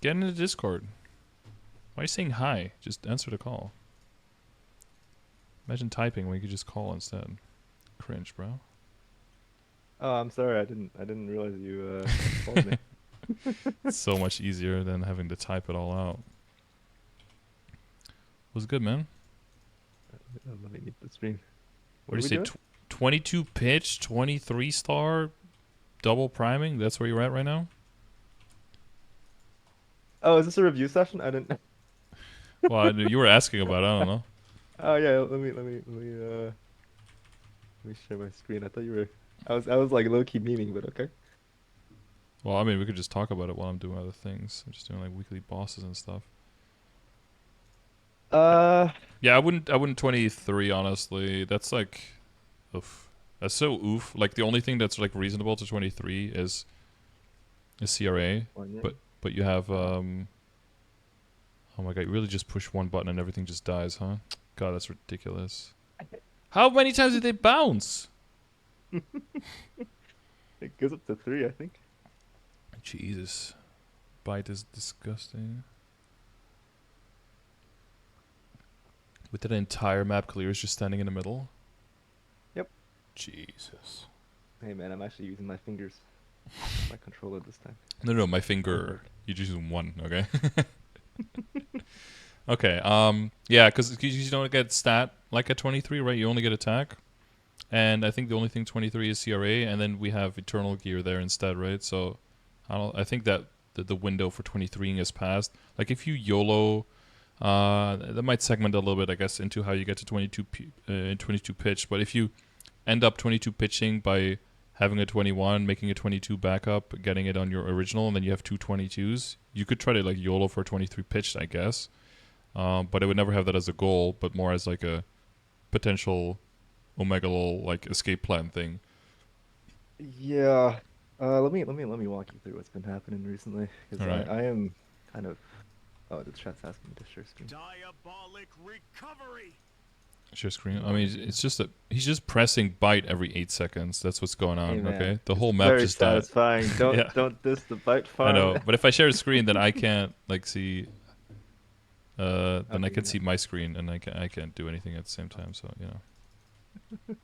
get into Discord. Why are you saying hi? Just answer the call. Imagine typing when you could just call instead. Cringe, bro. Oh, I'm sorry. I didn't realize you called me. It's so much easier than having to type it all out. Was good, man. Let me mute the stream. What What do are you we say? doing? 22 pitch, 23 star, double priming. That's where you're at right now. Oh, is this a review session? I didn't. Well, you were asking about it. I don't know. Oh yeah. Let me share my screen. I thought you were. I was like low key memeing, but okay. Well, I mean, we could just talk about it while I'm doing other things. I'm just doing like weekly bosses and stuff. Uh, Yeah, I wouldn't 23 honestly. That's like, oof. That's so oof. Like the only thing that's like reasonable to 23 is CRA, One year. but you have oh my god, you really just push one button and everything just dies, huh? God, that's ridiculous. How many times did they bounce? It goes up to 3, I think. Jesus. Bite is disgusting. With that entire map clear is just standing in the middle? Yep. Jesus. Hey man, I'm actually using my fingers, my controller this time. No, my finger. You just use one, okay? Okay, yeah, because you don't get stat like at 23, right? You only get attack. And I think the only thing 23 is CRA, and then we have Eternal Gear there instead, right? So I think that the window for 23ing is passed. Like if you YOLO, that might segment a little bit, I guess, into how you get to 22 pitch. But if you end up 22 pitching by having a 21, making a 22 backup, getting it on your original, and then you have two 22s, you could try to like YOLO for 23 pitched, I guess. But I would never have that as a goal, but more as like a potential Omega Lol like escape plan thing. Yeah. Let me walk you through what's been happening recently, because All I right. I am kind of. Oh, the chat's asking me to share screen. Diabolic recovery. Share screen. I Oh, mean, yeah. it's just that he's just pressing bite every 8 seconds. That's what's going Hey on. man, Okay, the it's whole map very just died. satisfying. Don't Yeah, don't diss the bite I farm. know. But if I share a screen, then I can't like see. Then I Okay, can yeah. see my screen, and I can't do anything at the same time. So you know.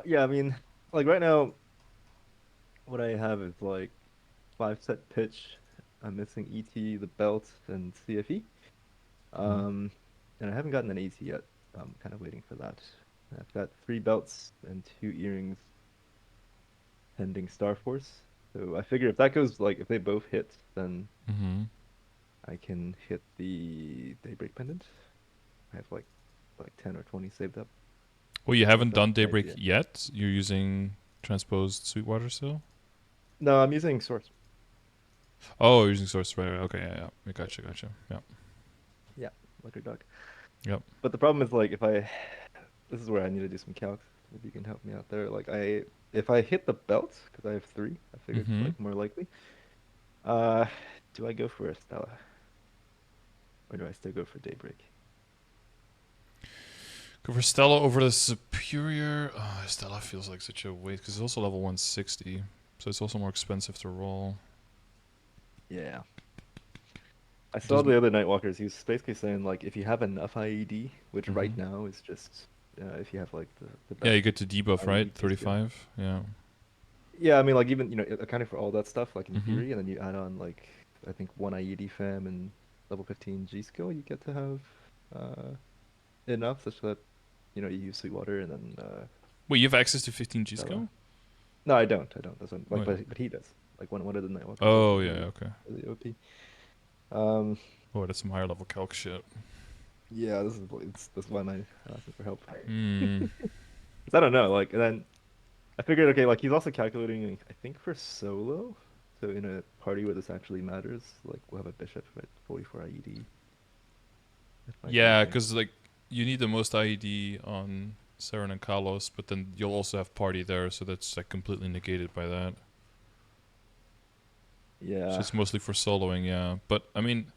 Yeah, I mean, like right now, what I have is like 5 set pitch. I'm missing ET, the belt, and CFE. Mhm. Um, and I haven't gotten an AT yet. I'm kind of waiting for that. I've got 3 belts and 2 earrings pending Star Force. So I figure if that goes like if they both hit, then Mhm. I can hit the Daybreak pendant. I have like 10 or 20 saved up. Well, you But haven't that's done the Daybreak idea. yet. You're using transposed Sweetwater still. No, I'm using Source. Oh, you're using Source right. Okay, yeah. I gotcha. Yeah. Yeah, Liquor Dog. Yep. But the problem is like if I this is where I need to do some calcs. If you can help me out there. Like if I hit the belt, because I have 3, I figured it's Mhm. like more likely. Uh, do I go for a Stella? Or do I still go for Daybreak? Go for Stella over the Superior. Oh, Stella feels like such a waste because it's also level 160, so it's also more expensive to roll. Yeah. I saw Doesn't. the other Nightwalkers, he was basically saying like if you have enough IED, which right Mhm. now is just if you have like the Yeah, best you get to debuff right. IED skill. 35. Yeah. Yeah, I mean like even accounting for all that stuff like in Mhm. theory, and then you add on like I think 1 IED fam and level 15 G skill, you get to have uh enough such that you use Sweetwater and then Wait, you have access to 15 G Stella. skill? No, I don't. I don't. That's what, like, Wait. but he does. Like one of the Nightwalkers is Oh yeah. really Okay. really OP. Um, Oh, that's some higher level calc shit. yeah, that's why I'm asking for help. Hmm. 'Cause I don't know. Like, and then I figured, okay, like he's also calculating, I think for solo. So in a party where this actually matters, like we'll have a bishop at 44 IED. That might be a Yeah, thing. because like you need the most IED on Saren and Kalos, but then you'll also have party there, so that's like completely negated by that. So Yeah. it's mostly for soloing, yeah. But I mean,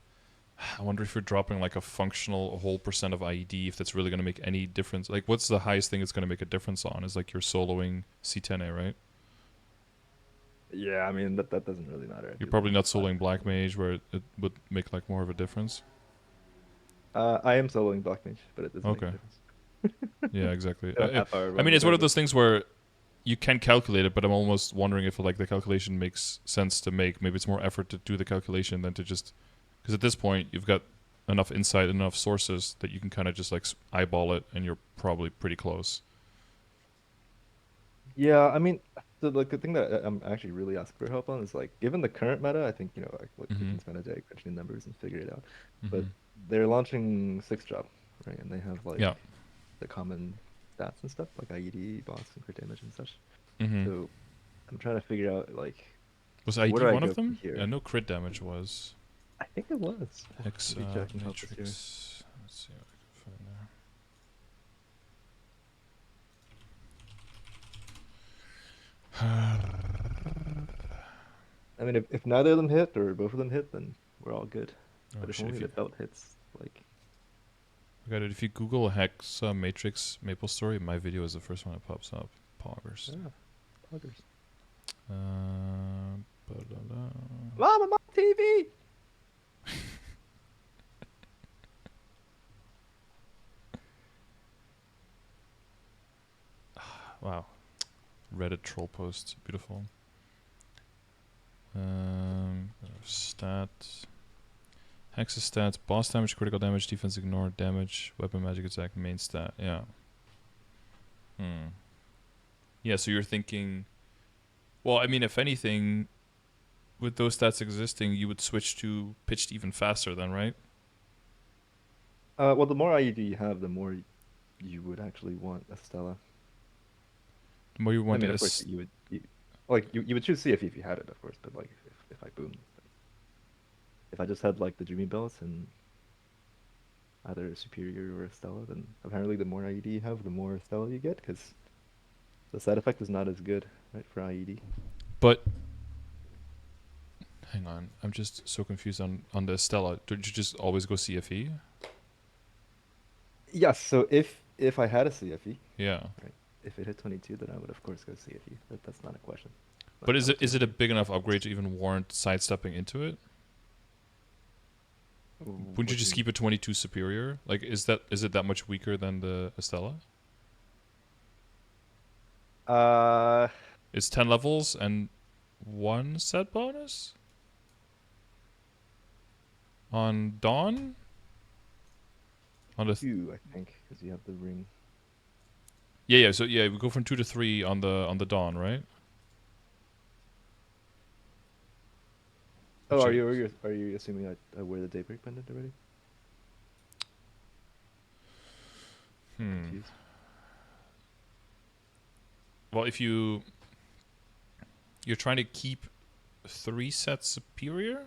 I wonder if you're dropping like a functional a whole percent of IED, if that's really going to make any difference. Like, what's the highest thing it's going to make a difference on? Is like you're soloing C10A, right? Yeah, I mean that doesn't really matter. You're It's probably not fine. soloing Black Mage, where it would make like more of a difference. I am soloing Black Mage, but it does make a Okay. difference. Yeah, exactly. I have half hour I run mean, it's one of regardless. those things where you can calculate it, but I'm almost wondering if like the calculation makes sense to make. Maybe it's more effort to do the calculation than to just because at this point you've got enough insight, enough sources that you can kind of just like eyeball it, and you're probably pretty close. Yeah, I mean, the thing that I'm actually really asking for help on is like, given the current meta, I think like we Mm-hmm. can spend a day crunching the numbers and figure it out. But Mm-hmm. they're launching sixth job, right? And they have Yeah. like the common stats and stuff like IED, boss, and crit damage and such. Mm-hmm. So I'm trying to figure out like Was where ID do I one go of from them? Yeah, here? no crit damage was. I think it was. Hex Maybe Jack can help us here. Matrix. Let's see what I can find there. I mean, if neither of them hit or both of them hit, then we're all good. Oh But if shit! only If you, the belt hits, like, I got it. If you Google Hex Matrix MapleStory, my video is the first one that pops up. Poggers. ah, poggers. Ba-da-da. Mom, I'm on TV! Wow. Reddit troll post. Beautiful. Stats. Hex's stats. Boss damage, critical damage, defense ignore, damage, weapon, magic attack, main stat. Yeah. Yeah, so you're thinking... Well, I mean, if anything, with those stats existing, you would switch to pitched even faster then, right? Well, the more IED you have, the more you would actually want a Stella. The more you I want mean, to... of course, you would choose CFE if you had it, of course, but like if I boom, if I just had like the Dreamy Bells and either a Superior or a Stella, then apparently the more IED you have, the more Stella you get, because the side effect is not as good, right, for IED. But... Hang on. I'm just so confused on the Stella. Did you just always go CFE? Yes, so if I had a CFE, Yeah. right, if it hit 22, then I would of course go CFE. That's not a question. But Not is it a whatsoever. big enough upgrade to even warrant sidestepping into it? Wouldn't What you do just you keep a 22 superior? Like, is it that much weaker than the Estella? mean? It's 10 levels and 1 set bonus on Dawn. On the 2, I think, because you have the ring. yeah. So yeah, we go from 2 to 3 on the Dawn, right? Oh, Which are you assuming I wear the Daybreak pendant already? hmm. Confused. Well, if you're trying to keep 3 sets superior.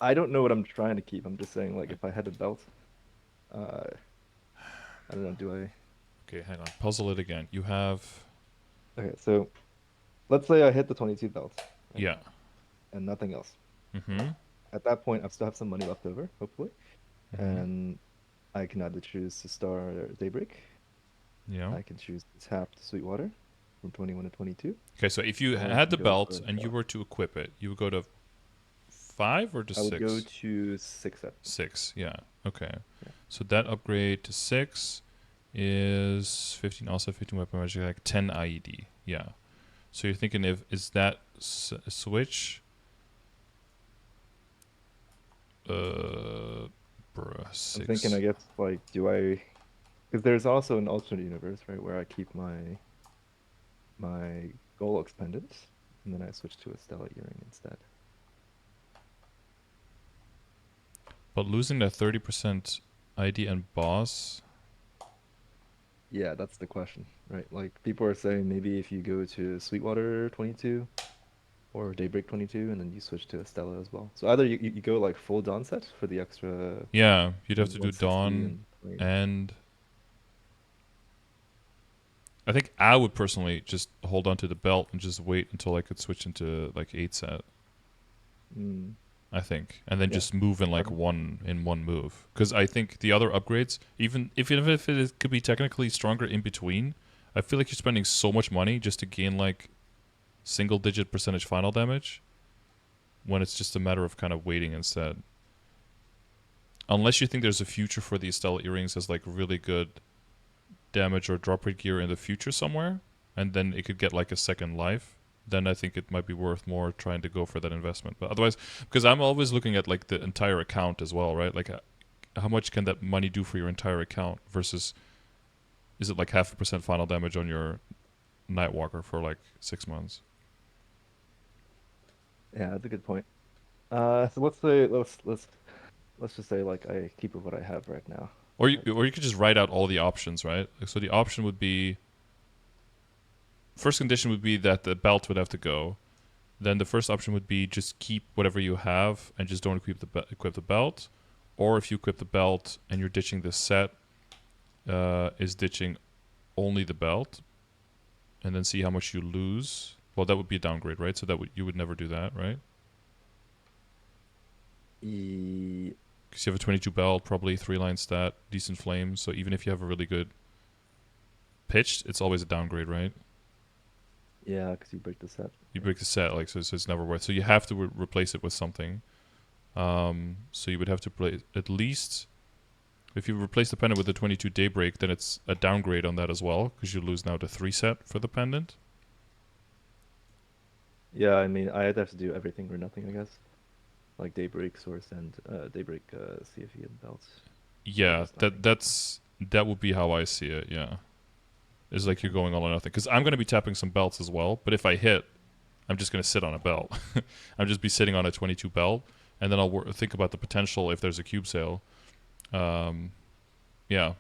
I don't know what I'm trying to keep. I'm just saying, like, if I had a belt, I don't know. Do I? Okay, hang on. Puzzle it again. You have Okay, so let's say I hit the 22 belt, right, yeah. and nothing else. Mm-hmm. At that point, I still have some money left over, hopefully, Mm-hmm. and I can either choose to star Daybreak. Yeah. I can choose to tap Sweetwater from 21 to 22. Okay, so if you Or I had the can go for belt a and you star. were to equip it, you would go to 5 or to I would go 6? to 6 at 6, yeah. Okay. yeah. So that upgrade to 6 is 15, also 15 weapon magic, like 10 IED. Yeah. So you're thinking is that switch? Bruh, I'm 6. thinking, I guess, like, do I? Because there's also an alternate universe, right, where I keep my Golux pendant, and then I switch to a Stella earring instead. But losing that 30% ID and boss. Yeah, that's the question, right? Like, people are saying maybe if you go to Sweetwater 22 or Daybreak 22, and then you switch to a Stella as well. So either you go like full Dawn set for the extra Yeah, you'd have to do 160 Dawn and 20. and I think I would personally just hold on to the belt and just wait until I could switch into like 8 set. Mm, I think, and then yeah. just move in like one move. Because I think the other upgrades, even if it could be technically stronger in between, I feel like you're spending so much money just to gain like single-digit percentage final damage when it's just a matter of kind of waiting instead. Unless you think there's a future for these Stella earrings as like really good damage or drop rate gear in the future somewhere, and then it could get like a second life, then I think it might be worth more trying to go for that investment. But otherwise, because I'm always looking at like the entire account as well, right? Like how much can that money do for your entire account versus is it like 0.5% final damage on your Nightwalker for like 6 months? Yeah, that's a good point. So let's say let's just say like I keep with what I have right now. Or you could just write out all the options, right? So the option would be, first condition would be that the belt would have to go. Then the first option would be just keep whatever you have and just don't equip the belt. Or if you equip the belt and you're ditching the set, is ditching only the belt, and then see how much you lose. Well, that would be a downgrade, right? So you would never do that, right? Because you have a 22 belt, probably 3-line stat, decent flames. So even if you have a really good pitched, it's always a downgrade, right? Yeah, because you break the set. You break the set, like so it's never worth. So you have to replace it with something. So you would have to play at least. If you replace the pendant with the 22 Daybreak, then it's a downgrade on that as well, because you lose now the 3 set for the pendant. Yeah, I mean, I'd have to do everything or nothing, I guess. Like Daybreak Source and Daybreak CFE and belts. Yeah, that would be how I see it. Yeah, it's like you're going all or nothing. Because I'm going to be tapping some belts as well, but if I hit, I'm just going to sit on a belt. I'm just be sitting on a 22 belt, and then I'll think about the potential if there's a cube sale. Yeah,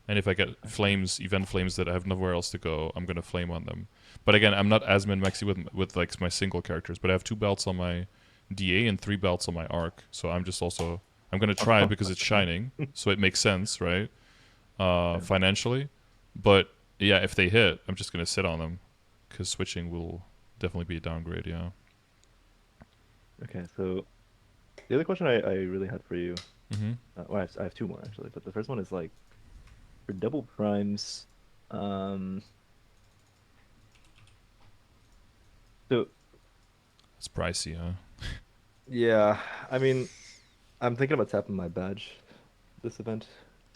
and if I get flames, event flames that I have nowhere else to go, I'm going to flame on them. But again, I'm not as min-maxy with like my single characters, but I have 2 belts on my DA and 3 belts on my arc. So I'm just also, I'm going to try it because it's shining, so it makes sense, right? Financially. But yeah, if they hit, I'm just going to sit on them because switching will definitely be a downgrade, yeah. Okay, so the other question I really had for you, Mm-hmm. well, I have 2 more actually, but the first one is like, for double primes, so It's pricey, huh? yeah, I mean, I'm thinking about tapping my badge this event,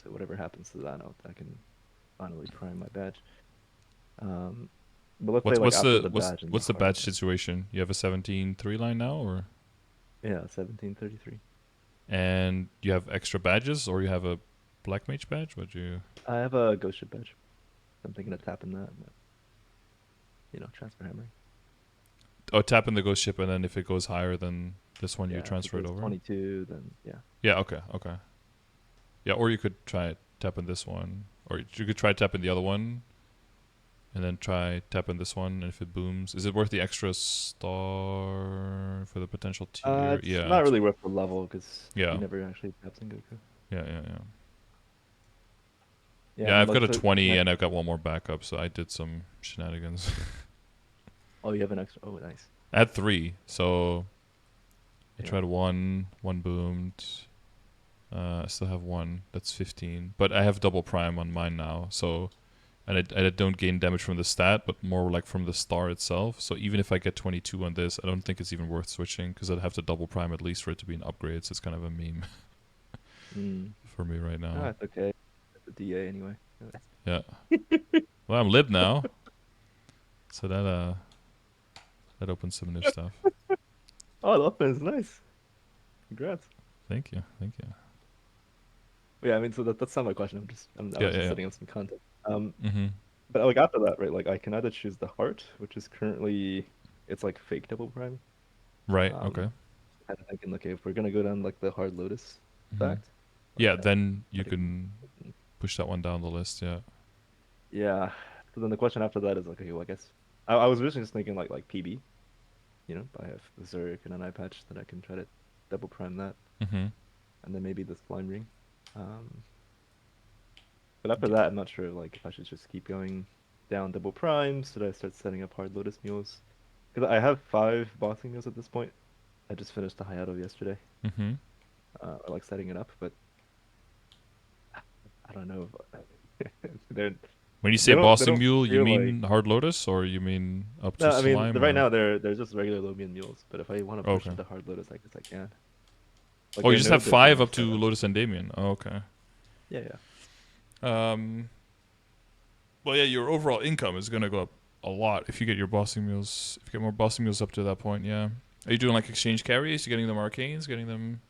so whatever happens to that, I can finally prime my badge. But let's say like after the badge and what's the hard badge mode. situation? You have a 17 3-line now, or Yeah, 1733. and you have extra badges, or you have a black mage badge? What you? I have a ghost ship badge. I'm thinking of tapping that, but, transfer hammering. Oh, tap in the ghost ship, and then if it goes higher than this one, Yeah, you if it transfer it goes over. 22, then yeah. Yeah. Okay. Yeah, or you could try tapping this one, or you could try tapping the other one, and then try tapping this one. And if it booms, is it worth the extra star for the potential tier? It's Yeah. not really worth the level because Yeah. he never actually taps in Goku. Yeah. Yeah, Yeah, and I've got like a so 20 and I've got one more backup, so I did some shenanigans. Oh, you have an extra. Oh, nice. I had 3, so I Yeah. tried one boomed. I still have 1. That's 15. But I have double prime on mine now, so and I don't gain damage from the stat, but more like from the star itself. So even if I get 22 on this, I don't think it's even worth switching because I'd have to double prime at least for it to be an upgrade. So it's kind of a meme for me right Ah, now. it's okay. It's a DA anyway. Yeah. Well, I'm lib now, so that opens some new stuff. Oh, the open is nice. Congrats. Thank you. Yeah, I mean, so that's not my question. I was just Yeah. setting up some content. Mm-hmm. But like after that, right? Like I can either choose the heart, which is currently it's like fake double prime. Right. Um, Okay. kind of thinking, okay, if we're gonna go down like the hard lotus Mm-hmm. fact, Yeah. like, Then you like can push that one down the list. Yeah. yeah. So then the question after that is like, okay, well, I guess I was originally just thinking like PB. I have the Zurich and an eye patch that I can try to double prime that, Mm-hmm. and then maybe this slime ring. But after that, I'm not sure like if I should just keep going down double primes. Should I start setting up hard lotus mules? Because I have 5 bossing mules at this point. I just finished the Hayato yesterday. Mm-hmm. I like setting it up, but I don't know if they're When you say they bossing don't mule, you feel like. mean hard lotus, or you mean up to No, I mean slime, right or now they're just regular Lomian mules. But if I want to push okay? into Hard Lotus, I guess I can. Like Oh, you their just have nodes are pretty 5 much up set to up. Lotus and Damien. Oh, okay. Yeah, yeah. Um. Well, yeah, your overall income is gonna go up a lot if you get your bossing mules. If you get more bossing mules up to that point, yeah. Are you doing like exchange carries? You getting them arcanes? Getting them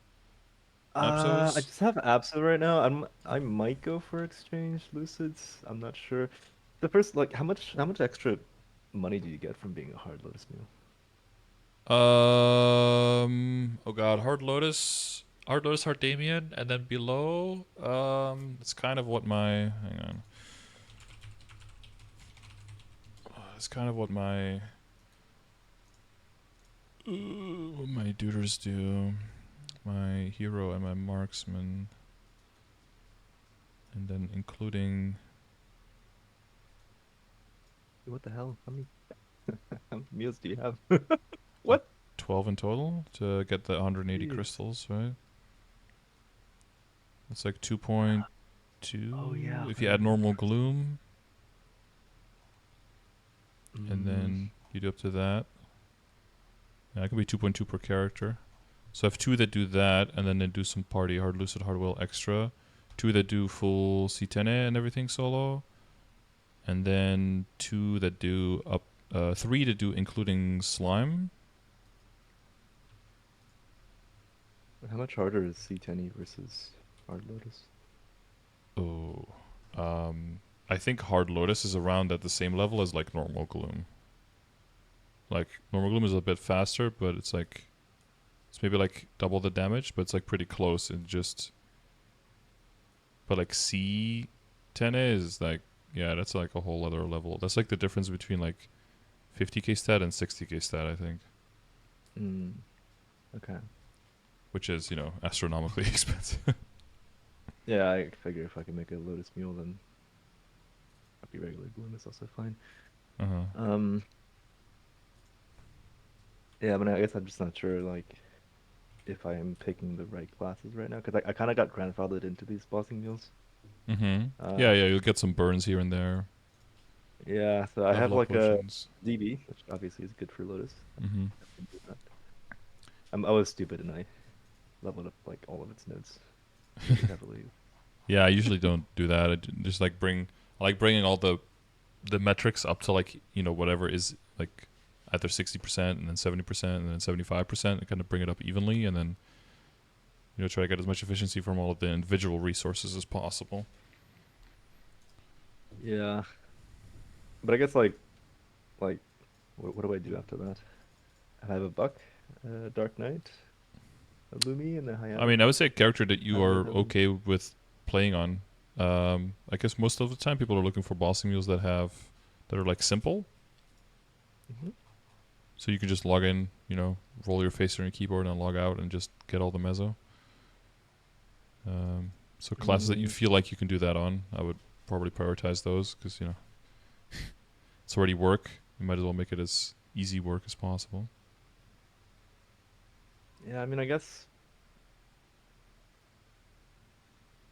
I Apsos? just have Abso right now. I might go for exchange Lucids. I'm not sure. The first, like, how much extra money do you get from being a Hard Lotus mule? Oh god, Hard Lotus, Hard Damien, and then below, it's kind of what my, hang on. It's kind of what my duders do. My hero and my marksman. And then including What the hell? How many mules do you have? like What? 12 in total to get the 180 Jeez. crystals, right? It's like Oh yeah, 2.2 I if you forgot add about normal the crystal. gloom, and Mm, then you do up to that. Yeah, it could be 2.2 per character. So I have 2 that do that, and then they do some party, hard lucid, hard will extra. 2 that do full C10 and everything solo, and then 2 that do 3 to do including slime. how much harder is C10E versus Hard Lotus? Oh, I think hard lotus is around at the same level as like normal gloom. Like normal gloom is a bit faster, but it's maybe like double the damage, but it's like pretty close. And just but like C10 is like, yeah, that's like a whole other level. That's like the difference between like 50k stat and 60k stat, I think, Mm, okay. which is, astronomically expensive. Yeah, I figure if I can make a Lotus mule, then I'll be regular Gloom is also fine. Uh-huh. Um, yeah, but I guess I'm just not sure, like, if I am picking the right classes right now, because I kind of got grandfathered into these bossing mules. Mhm. Uh, Yeah, you'll get some burns here and there. yeah, so I have Level up like a potions. DB, which obviously is good for Lotus. Mhm. I've been doing that. I was stupid and I leveled up like all of its nodes really heavily. Yeah, I usually don't do that. Just like I like bringing all the metrics up to like, whatever is like either 60% and then 70% and then 75%, and kind of bring it up evenly, and then try to get as much efficiency from all of the individual resources as possible. Yeah, but I guess like what do I do after that? I have a Buck, Dark Knight, a Lumi, and a I Hayate. mean, I would say a character that How you do you guys are have them? okay with playing on. I guess most of the time people are looking for bossing mules that are like simple, Hmm. so you can just log in, roll your face on your keyboard and log out and just get all the mezzo. So classes that you Mm, feel like you can do that on, I would probably prioritize those because it's already work. You might as well make it as easy work as possible. yeah, I mean, I guess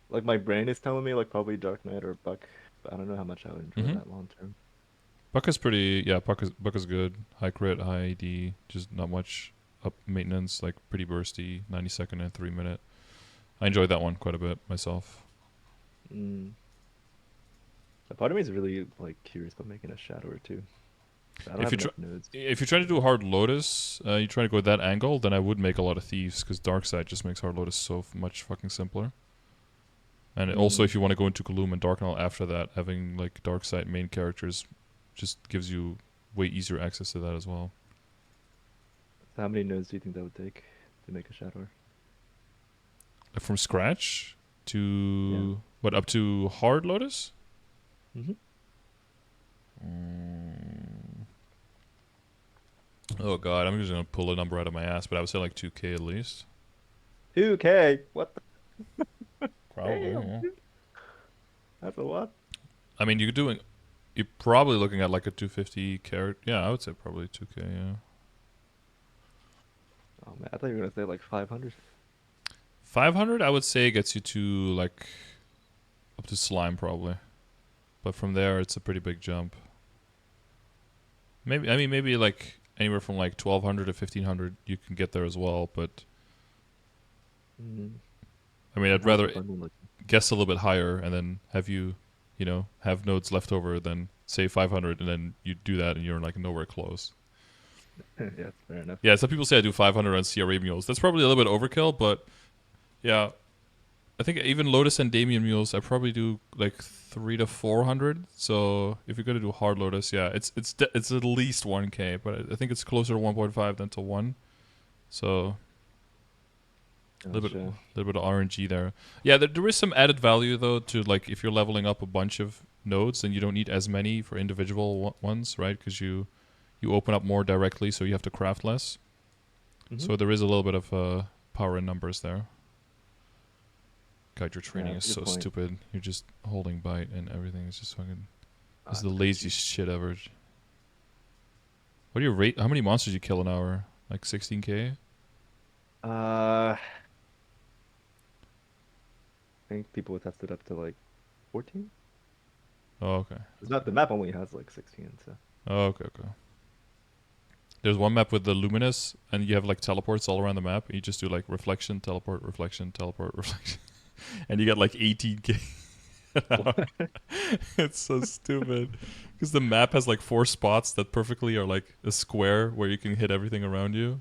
like my brain is telling me like probably Dark Knight or Buck, but I don't know how much I would enjoy Mm-hmm. that long term. Buck is pretty. Yeah, Buck is good. High crit, high AD, just not much up maintenance. Like pretty bursty, 90-second and 3 minute. I enjoyed that one quite a bit myself. Mm. A part of me is really like curious about making a Shadow or two. But I don't If have you enough try, nodes. if you're trying to do hard lotus, you try to go that angle, then I would make a lot of thieves because dark side just makes hard lotus so much fucking simpler. And also, Mm. if you want to go into Gloom and Darknell after that, having like dark side main characters just gives you way easier access to that as well. So how many nodes do you think that would take to make a Shadow? From scratch Yeah. to what, up to hard lotus? Mm-hmm. Mm. Oh god, I'm just gonna pull a number out of my ass, but I would say like 2k at least. 2K. What the Probably. damn, Yeah. dude? That's a lot. I mean, you're probably looking at like a 250 carat. Yeah, I would say probably 2k. Yeah. Oh man, I thought you were gonna say like 500. 500, I would say, gets you to like up to slime probably. but from there it's a pretty big jump. Maybe like anywhere from like 1200 to 1500 you can get there as well, but I mean I'd How's the rather bundle looking? guess a little bit higher and then have have nodes left over than say 500 and then you do that and you're like nowhere close. Yeah, that's fair enough. Yeah, some people say I do 500 on CRA mules. That's probably a little bit overkill, but yeah, I think even Lotus and Damien mules I probably do like 300 to 400. So if you're gonna do hard Lotus, yeah, it's at least 1k, but I think it's closer to 1.5 than to 1. So a little bit of RNG there. Yeah, there is some added value though to like if you're leveling up a bunch of nodes, then you don't need as many for individual ones, right? Because you open up more directly, so you have to craft less. So there is a little bit of power in numbers there. God, your training is so stupid. You're just holding bite and everything is just fucking. This is the laziest shit ever. What do you rate? How many monsters you kill an hour? Like 16k? I think people would test it up to like 14. Oh, okay. The map only has like 16, so. Oh, okay. There's one map with the luminous, and you have like teleports all around the map. And you just do like reflection, teleport, reflection, and you get like 18k. It's so stupid because the map has like 4 spots that perfectly are like a square where you can hit everything around you,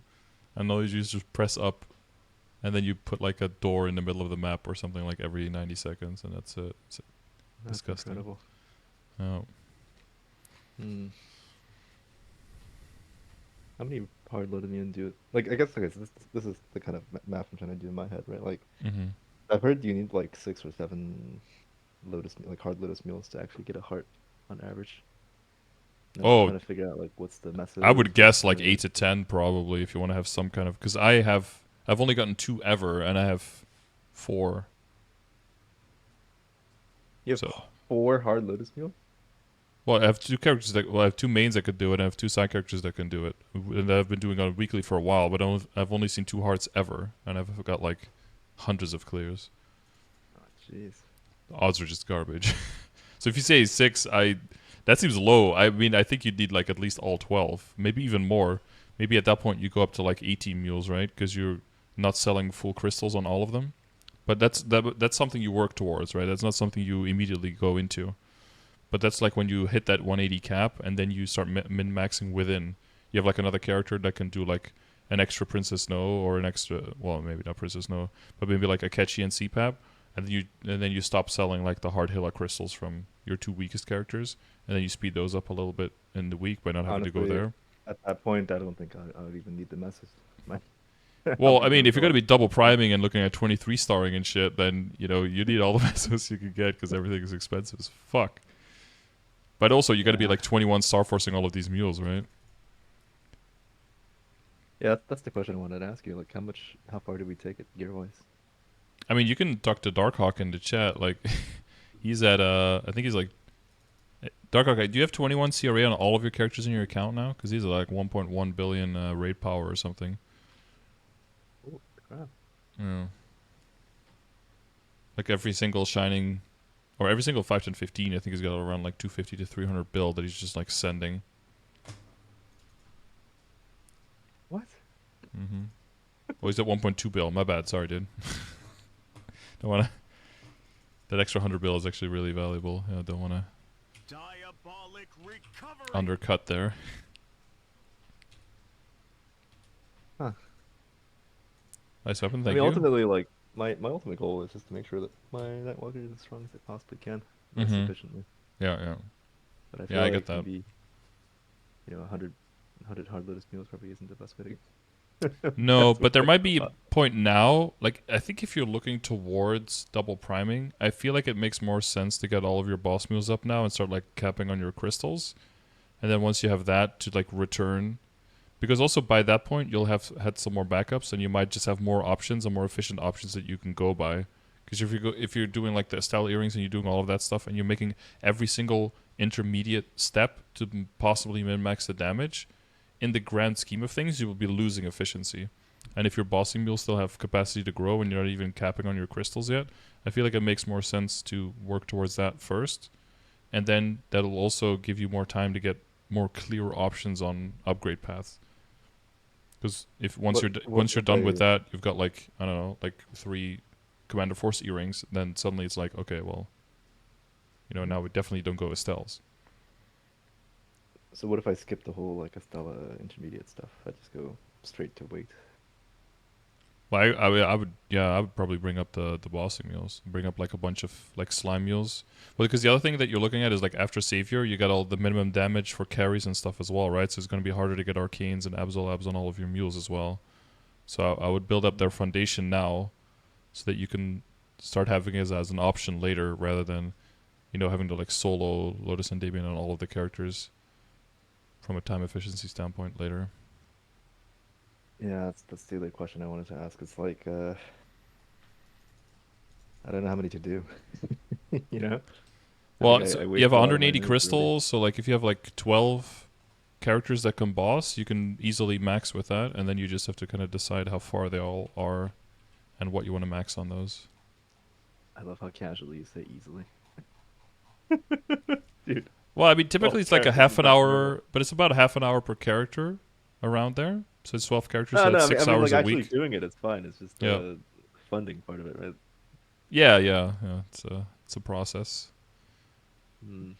and all you just press up, and then you put like a door in the middle of the map or something like every 90 seconds, and that's it. It's disgusting. Incredible. Oh. How many hard loaded you do it? Like, I guess okay, so this is the kind of math I'm trying to do in my head, right? Like, I've heard you need like 6 or 7 hard lotus mules to actually get a heart on average. And I'm trying to figure out like what's the message. I would guess like 8 to 10 probably if you want to have some kind of, because I've only gotten 2 ever, and I have 4. You have 4 hard lotus mules? Well, I have 2 characters I have 2 mains that could do it, and I have 2 side characters that can do it. And I've been doing it weekly for a while, but I've only seen 2 hearts ever, and I've got like hundreds of clears. Oh, jeez. The odds are just garbage. So if you say 6, that seems low. I mean, I think you'd need like at least all 12, maybe even more. Maybe at that point you go up to like 18 mules, right? Because you're not selling full crystals on all of them. But that's something you work towards, right? That's not something you immediately go into. But that's like when you hit that 180 cap, and then you start min-maxing within. You have like another character that can do like an extra Princess Snow, or an extra, well, maybe not Princess Snow, but maybe like a Ketchy and CPAP, and then you stop selling like the hard Hilla crystals from your 2 weakest characters, and then you speed those up a little bit in the week by not having to go there. At that point, I don't think I would even need the message. Well, I mean, if you're going to be double priming and looking at 23 starring and shit, then you need all the messes you can get because everything is expensive as fuck. But also, you got to be like 21 star forcing all of these mules, right? Yeah, that's the question I wanted to ask you. Like, how far do we take it gear wise? I mean, you can talk to Darkhawk in the chat. Like, he's at I think he's like, Darkhawk. Do you have 21 CRA on all of your characters in your account now? Because he's at like 1.1 billion raid power or something. Oh crap! Yeah. Like every single shining. Or every single 5, 10, 15, I think he's got around like 250 to 300 build that he's just like sending. What? Oh, he's at 1.2 bill. My bad. Sorry, dude. Don't wanna. That extra 100 bill is actually really valuable. Yeah, don't wanna undercut there. Huh. Nice weapon. Thank I mean, you. ultimately, like my ultimate goal is just to make sure that my Nightwalker is as strong as it possibly can, sufficiently. Yeah. But I feel I like get that. maybe, 100 hard lotus mules probably isn't the best way to go. No, but there might be a point now. Like, I think if you're looking towards double priming, I feel like it makes more sense to get all of your boss mules up now and start like capping on your crystals. And then once you have that, to like return, because also by that point you'll have had some more backups, and you might just have more options and more efficient options that you can go by. Because if you're doing like the Estelle earrings and you're doing all of that stuff, and you're making every single intermediate step to possibly min-max the damage, in the grand scheme of things, you will be losing efficiency. And if your bossing mules still have capacity to grow and you're not even capping on your crystals yet, I feel like it makes more sense to work towards that first. and then that'll also give you more time to get more clear options on upgrade paths. Because if once What you're if done with I that, you've got like, I don't know, like 3 Commander Force earrings. Then suddenly it's like, okay, well, now we definitely don't go Estelles. so what if I skip the whole like Estella intermediate stuff? I just go straight to weight. Well, I would probably bring up the bossing mules. Bring up like a bunch of like slime mules. Well, because the other thing that you're looking at is like after Savior, you got all the minimum damage for carries and stuff as well, right? So it's going to be harder to get arcanes and Absolabs on all of your mules as well. So I would build up their foundation now, so that you can start having it as an option later, rather than having to like solo Lotus and Dabian on all of the characters from a time efficiency standpoint later. Yeah, that's the other question I wanted to ask. It's like I don't know how many to do. You know? I think Well, I you have waste a lot of my 180 nodes already. crystals, so like if you have like 12 characters that can boss, you can easily max with that, and then you just have to kind of decide how far they all are and what you want to max on those. I love how casually you say easily. Dude, Well, I mean, 12 typically it's like a characters half is an not normal. hour, but it's about a half an hour per character around there. So it's 12 characters, No, so no, that's I six mean like hours a actually week. doing it, it's fine. It's just Yeah. the funding part of it, right? Yeah. It's a process. Mm.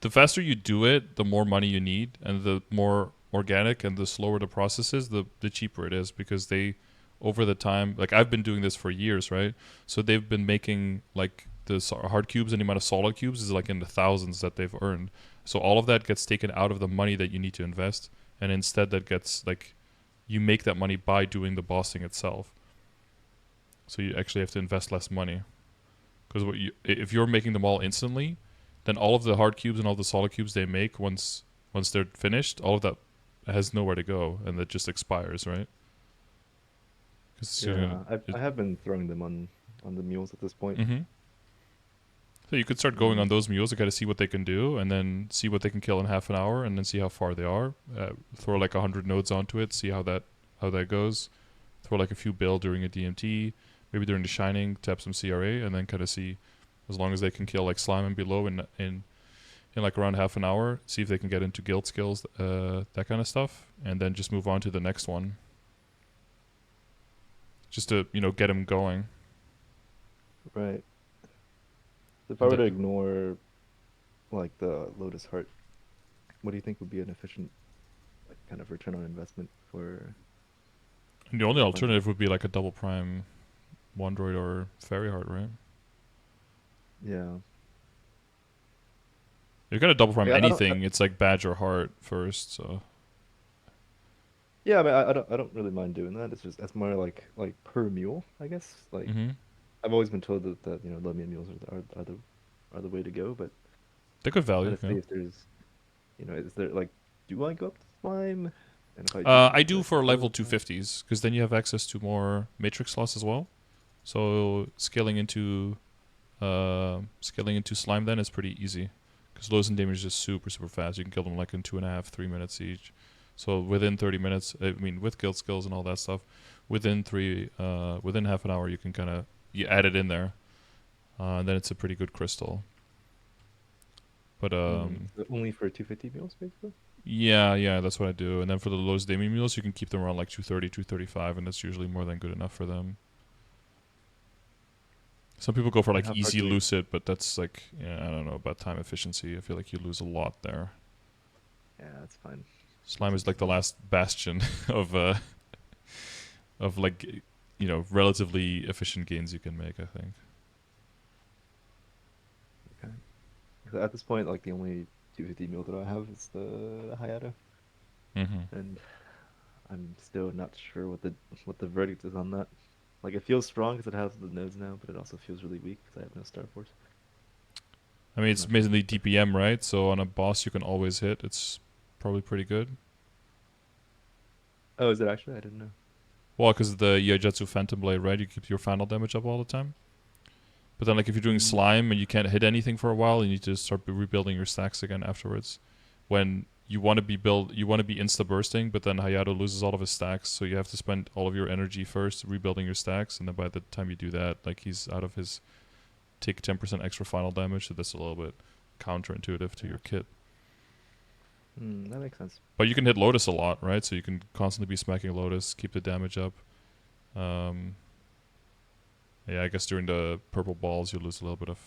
The faster you do it, the more money you need, and the more organic and the slower the process is, the cheaper it is, because they, over the time, like I've been doing this for years, right? So they've been making like the hard cubes, and the amount of solid cubes is like in the thousands that they've earned. So all of that gets taken out of the money that you need to invest, and instead that gets like, you make that money by doing the bossing itself. So you actually have to invest less money, because if you're making them all instantly, then all of the hard cubes and all the solid cubes they make, once they're finished, all of that has nowhere to go, and that just expires, right? Because Yeah, I have been throwing them on the mules at this point. mm-hmm. So you could start going on those mules to kind of see what they can do, and then see what they can kill in half an hour, and then see how far they are. Throw like 100 nodes onto it, see how that goes. Throw like a few bill during a DMT, maybe during the Shining, tap some CRA, and then kind of see, as long as they can kill like slime and below in like around half an hour, see if they can get into guild skills, that kind of stuff, and then just move on to the next one. Just to get them going. Right. If I were to ignore like the Lotus Heart, what do you think would be an efficient like kind of return on investment for? And the only alternative would be like a double prime Wandroid or Fairy Heart, right? Yeah. You're gonna double prime Like, anything. It's like Badge or Heart first, so. yeah, I mean, I don't really mind doing that. It's just that's more like per mule, I guess. Like Mm-hmm. I've always been told that Lumion mules are the way to go, but They're good value, trying to yeah. see if there's is there like do I go up to slime? And if I do, I do like, for how level is that? 250s, because then you have access to more Matrix slots as well. So scaling into slime then is pretty easy, because Lows and damage is just super fast. You can kill them like in 2.5, 3 minutes each. So within 30 minutes, I mean, with guild skills and all that stuff, within half an hour, you can you add it in there, and then it's a pretty good crystal. But So only for 250 mules, basically. yeah, that's what I do. And then for the lowest Damien mules, you can keep them around like 230, 235, and that's usually more than good enough for them. Some people go for And like how far easy can we- lucid, but that's like, I don't know about time efficiency. I feel like you lose a lot there. Yeah, that's fine. Slime is like the last bastion of like, relatively efficient gains you can make, I think. Okay. 'Cause at this point, like the only 250 mule that I have is the Hayato, Mm-hmm. and I'm still not sure what the verdict is on that. Like it feels strong because it has the nodes now, but it also feels really weak because I have no Star Force. I mean, it's I'm not sure. mainly DPM, right? So on a boss, you can always hit. It's probably pretty good. Oh, is it actually? I didn't know. Well, because the Yaijutsu Phantom Blade, right? You keep your final damage up all the time. But then, like, if you're doing slime and you can't hit anything for a while, you need to start rebuilding your stacks again afterwards. When you want to be insta bursting, but then Hayato loses all of his stacks, so you have to spend all of your energy first rebuilding your stacks, and then by the time you do that, like, he's out of his take 10% extra final damage, so that's a little bit counterintuitive to your kit. That makes sense. But you can hit Lotus a lot, right? So you can constantly be smacking Lotus, keep the damage up. Yeah, I guess during the purple balls you lose a little bit of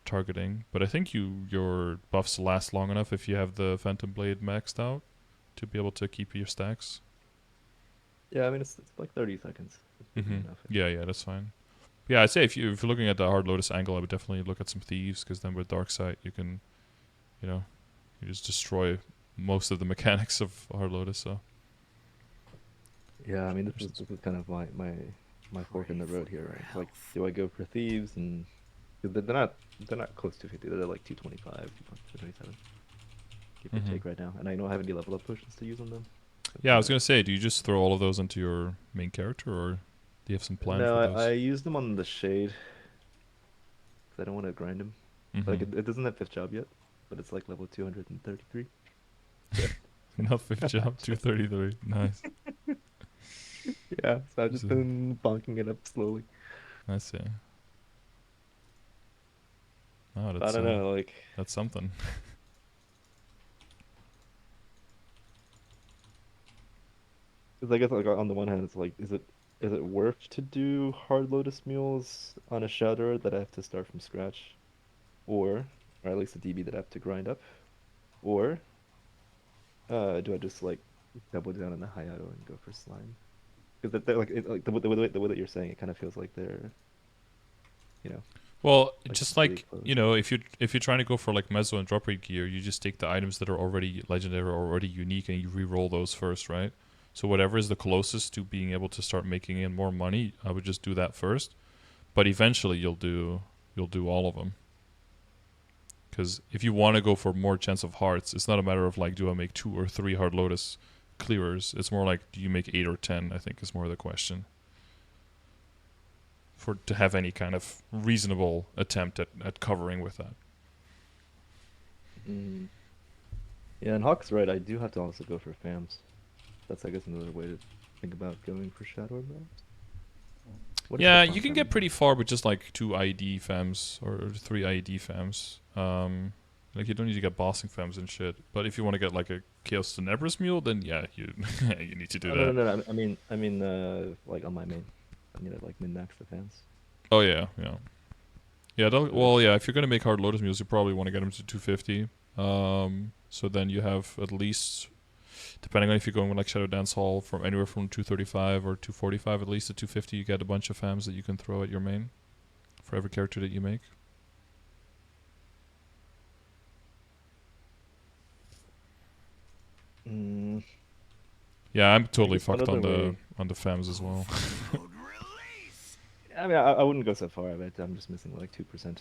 targeting, but I think your buffs last long enough if you have the Phantom Blade maxed out to be able to keep your stacks. Yeah, I mean it's like 30 seconds. It's enough. Yeah, that's fine. Yeah, I'd say if you're looking at the hard Lotus angle, I would definitely look at some thieves, because then with Dark Sight you can, you just destroy most of the mechanics of hard Lotus. So Yeah, I mean this is kind of my fork in the road here, right? Like, do I go for thieves and 'cause they're not close to 50. They're like 225, 227. Give or take right now, and I don't have any level up potions to use on them. yeah, I was gonna say, do you just throw all of those into your main character, or do you have some plan No, for those? I use them on the shade because I don't want to grind them. Like it doesn't have 5th job yet, but it's like level 233. Not 5th job, 233. Nice. Yeah, so I've just been bonking it up slowly. I see. Oh, I that's don't know, like that's something. because I guess like on the one hand, it's like, is it worth to do hard Lotus mules on a Shadow that I have to start from scratch, or at least a DB that I have to grind up, or do I just like double down on the Hayato and go for slime? Because like the way that you're saying it kind of feels like they're, you know. Well, Like just really like close. if you're trying to go for like Mezzo and drop rate gear, you just take the items that are already legendary or already unique, and you re-roll those first, right? So whatever is the closest to being able to start making in more money, I would just do that first. But eventually, you'll do all of them. Because if you want to go for more chance of hearts, it's not a matter of like, do I make 2 or 3 hard Lotus clearers? It's more like, do you make 8 or 10? I think is more the question. For to have any kind of reasonable attempt at covering with that. Yeah, and Hawk's right. I do have to also go for FAMs. That's, I guess, another way to think about going for Shadow Realms. What is the Yeah, fun you can fam get again? pretty far with just like 2 ID FAMs or 3 ID FAMs. Like you don't need to get bossing FAMs and shit. But if you want to get like a Chaos Tenebris mule, then yeah, you you need to do Oh, that. no. I mean, like on my main. I need to like min-max the fans. Oh yeah. Yeah, well, yeah. If you're gonna make hard Lotus mules, you probably want to get them to 250. So then you have at least, depending on if you're going with like Shadow Dance Hall, from anywhere from 235 or 245, at least to 250, you get a bunch of FAMs that you can throw at your main for every character that you make. Yeah, I'm totally guess one fucked other way. on the FAMs as well. Mode release. I mean, I wouldn't go so far. I bet I'm just missing like 2%, 2%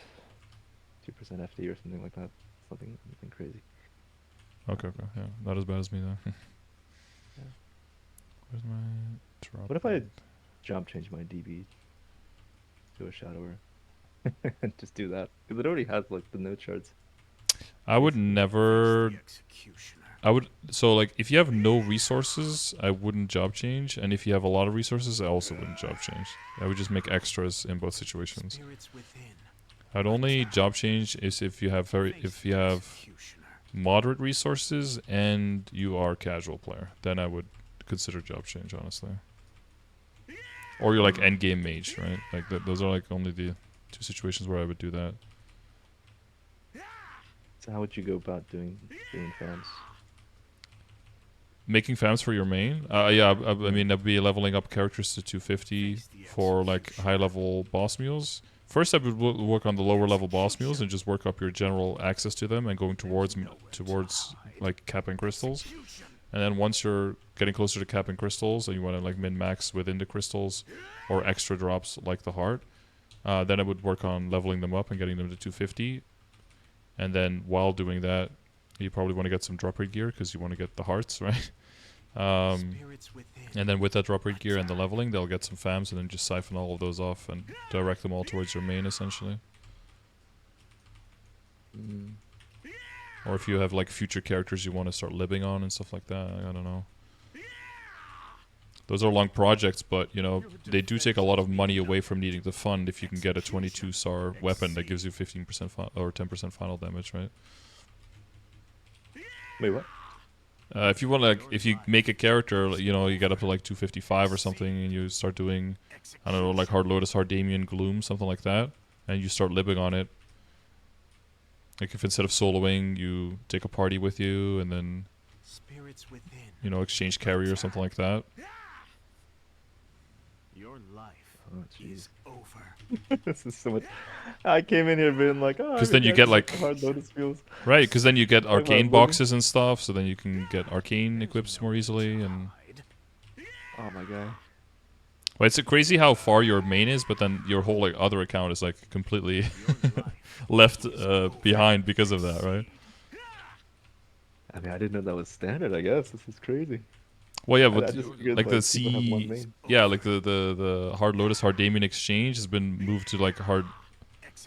FD or something like that. Something crazy. Okay, yeah, not as bad as me though. Yeah. Where's my drop? What if I job change my DB to a Shadower? And just do that because it already has like the node charts. I would Basically. never. The executioner. So like if you have no resources, I wouldn't job change, and if you have a lot of resources, I also wouldn't job change. I would just make extras in both situations. Spirits within. I'd only job change is if you have Executioner. moderate resources and you are a casual player. Then I would consider job change, honestly. Or you're like endgame mage, right? Like those are like only the 2 situations where I would do that. So how would you go about doing fans? Making FAMs for your main? Yeah, I mean, I'd be leveling up characters to 250 for like high level boss mules. First, I would work on the lower level boss mules and just work up your general access to them and going towards like capping crystals. And then once you're getting closer to capping crystals and you want to like min max within the crystals or extra drops like the heart, then I would work on leveling them up and getting them to 250. And then while doing that, you probably want to get some drop rate gear because you want to get the hearts, right? And then with that drop rate gear and the leveling, they'll get some FAMs and then just siphon all of those off and direct them all towards your main, essentially. Or if you have like future characters you want to start libbing on and stuff like that, I don't know. those are long projects, but you know they do take a lot of money away from needing to fund. If you can get a 22 star weapon that gives you 15% or 10% final damage, right? Wait, what? If you want to, if you make a character, you know, you get up to like 255 or something, and you start doing, I don't know, like Hard Lotus, Hard Damien, Gloom, something like that, and you start libbing on it. Like if instead of soloing, you take a party with you, and then Spirits within. you know exchange carry or something like that. Your life Oh, jeez. is over. This is so much. I came in here being like, oh, 'Cause then you get, like- Hard Lotus feels. Right, because then you get Talk about arcane living. boxes and stuff, so then you can get arcane equips more easily. And Oh my god. well, it's crazy how far your main is, but then your whole like other account is like completely Your life left behind because of that, right? I mean, I didn't know that was standard. I guess this is crazy. Well, yeah, I but just figured, like the people have one C, main. yeah, like the Hard Lotus, Hard Damien exchange has been moved to like Hard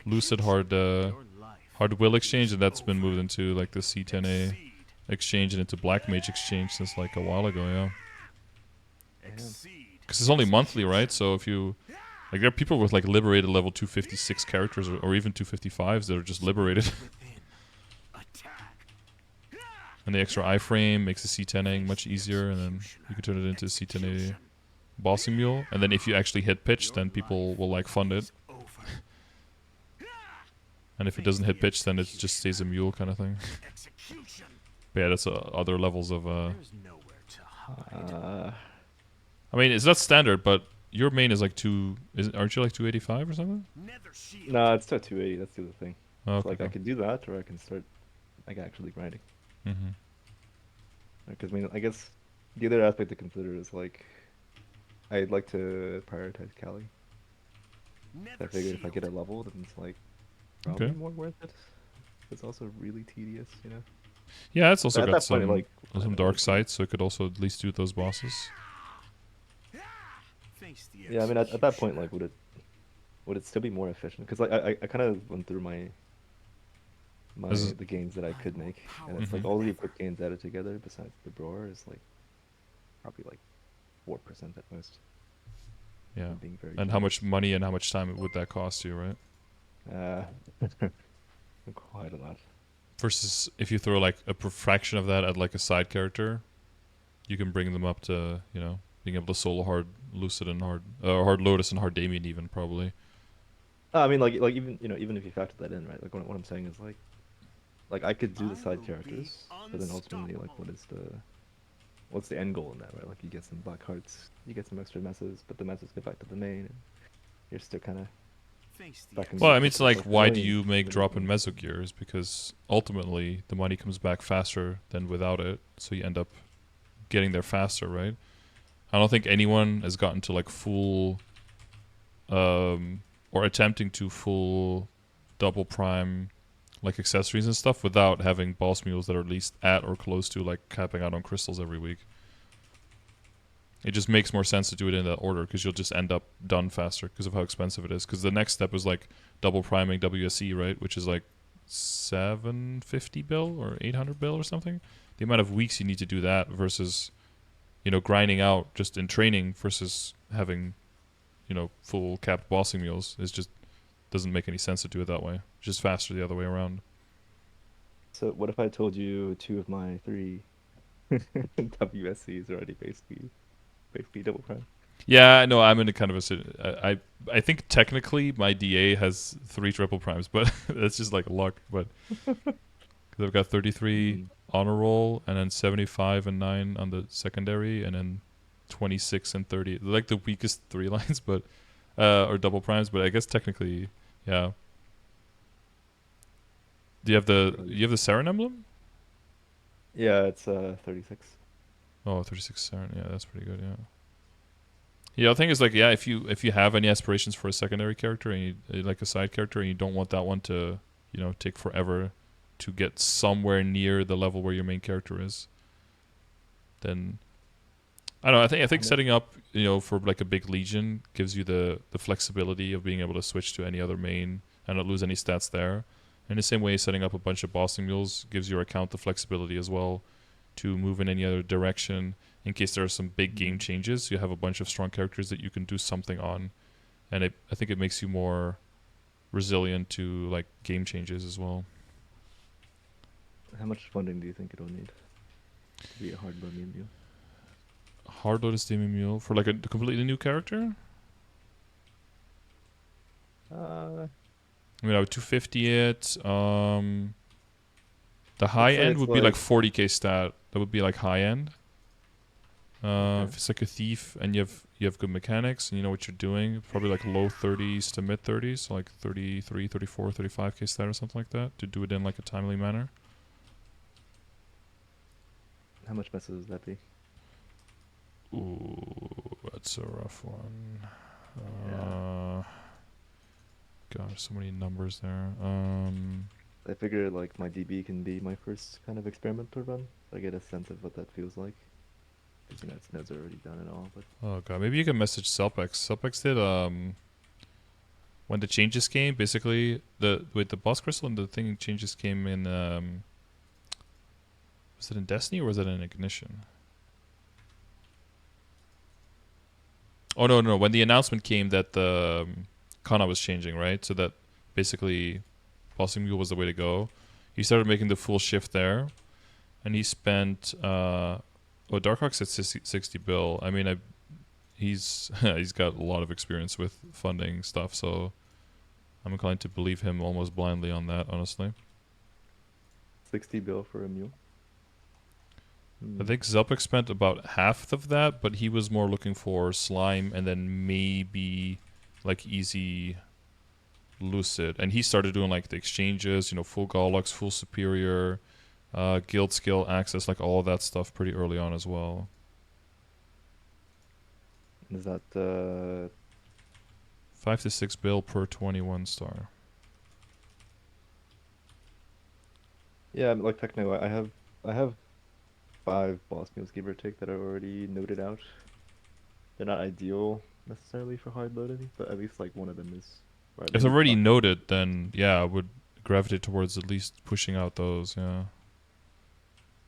Lucid, Hard your life Hard Will exchange, and that's been moved into like the C10A exchange and into Black Mage exchange since like a while ago, yeah. exceed. Because it's only monthly, right? So if you like, there are people with like liberated level 256 characters or even 255s that are just liberated. Within. Attack. And the extra iframe makes the C10ing much easier, and then you can turn it into C10A bossing mule. And then if you actually hit pitch, then people will like fund it. Over. And if it doesn't hit pitch, then it just stays a mule kind of thing. Execution. But yeah, that's other levels of. There's nowhere to hide. I mean, it's not standard, but your main is like aren't you like 285 or something? Nether shield. No, it's still 280. That's the other thing. Oh, It's okay. like I can do that, or I can start like actually grinding. Mm-hmm. Because I mean, I guess the other aspect to consider is like I'd like to prioritize Cali. Nether I figured if I shield. get a level, then it's like probably Okay. more worth it. It's also really tedious, you know. Yeah, it's also But at got that point, some like, some dark sides, so it could also at least do those bosses. Face the Yeah, I mean, at that point, executioner. like, would it still be more efficient? Because like I kind of went through my Is- the gains that I could make, and it's Mhm. like all the equipped gains added together, besides the Broer, is like probably like 4% at most. Yeah. I'm being very And how much money and how much time would that cost you, right? quite a lot. Versus if you throw like a fraction of that at like a side character, you can bring them up to, you know, being able to solo Hard Lucid and Hard Lotus and Hard Damien even probably. I mean, like even even if you factor that in, right? Like what I'm saying is like I could do the I side will characters, be but then ultimately, like, unstoppable. what's the end goal in that, right? Like you get some black hearts, you get some extra messes, but the messes go back to the main, and you're still kind of Face the back in. Well, I mean, it's like, Like, why do really, you make really drop in good. meso gears? Because ultimately, the money comes back faster than without it, so you end up getting there faster, right? I don't think anyone has gotten to like full, or attempting to full double prime, like accessories and stuff without having boss mules that are at least at or close to like capping out on crystals every week. It just makes more sense to do it in that order because you'll just end up done faster because of how expensive it is. Because the next step is like double priming WSE, right? Which is like 750 bill or 800 bill or something. The amount of weeks you need to do that versus, you know, grinding out just in training versus having, you know, full capped bossing mules is just doesn't make any sense to do it that way. It's just faster the other way around. So what if I told you 2 of my 3 WSCs are already basically double prime? Yeah, no, I'm in a kind of a I think technically my DA has 3 triple primes, but that's just like luck. But because I've got 33 Mm. honor roll, and then 75 and 9 on the secondary, and then 26 and 30. They're like the weakest 3 lines, but or double primes. But I guess technically, yeah. Do you have the Saren emblem? Yeah, it's 36. Oh, 36 Saren. Yeah, that's pretty good. Yeah. Yeah, the thing is, like, yeah, if you have any aspirations for a secondary character and you like a side character and you don't want that one to, you know, take forever to get somewhere near the level where your main character is, then I don't know. I think setting up, you know, for like a big legion gives you the flexibility of being able to switch to any other main and not lose any stats there. In the same way, setting up a bunch of bossing mules gives your account the flexibility as well to move in any other direction in case there are some big game changes. You have a bunch of strong characters that you can do something on, and I think it makes you more resilient to like game changes as well. How much funding do you think it'll need to be a hard load mule? Hard load is Demon Mule for like a completely new character. I mean, I would 250 it. The high say end it's would be like like- 40k stat. That would be like high end. Okay. If it's like a thief and you have good mechanics and you know what you're doing, probably like low 30s to mid 30s, so like 33, 34, 35k stat or something like that to do it in like a timely manner. How much mess would that be? Ooh, that's a rough one. Yeah. God, so many numbers there. I figure like my DB can be my first kind of experimental run. So I get a sense of what that feels like. Because you know its nodes are already done and all, but Oh god, maybe you can message Celpex. Celpex did when the changes came, basically with the boss crystal and the thing changes came in was it in Destiny or was it in Ignition? Oh no, when the announcement came that the Kana was changing, right? So that basically Bossing Mule was the way to go. He started making the full shift there, and he spent Darkhawk said 60 bill. I mean, he's he's got a lot of experience with funding stuff, so I'm inclined to believe him almost blindly on that, honestly. 60 bill for a mule. I think Zelpik spent about half of that, but he was more looking for slime and then maybe like easy lucid. And he started doing like the exchanges, you know, full Gollux, full superior, guild skill access, like all of that stuff pretty early on as well. Is that 5 to 6 bill per 21 star. yeah, like technically I have 5 boss mules give or take that are already noted out. They're not ideal necessarily for hard loading, but at least like one of them is. Or If maybe already Buck. noted, then yeah, I would gravitate towards at least pushing out those, yeah.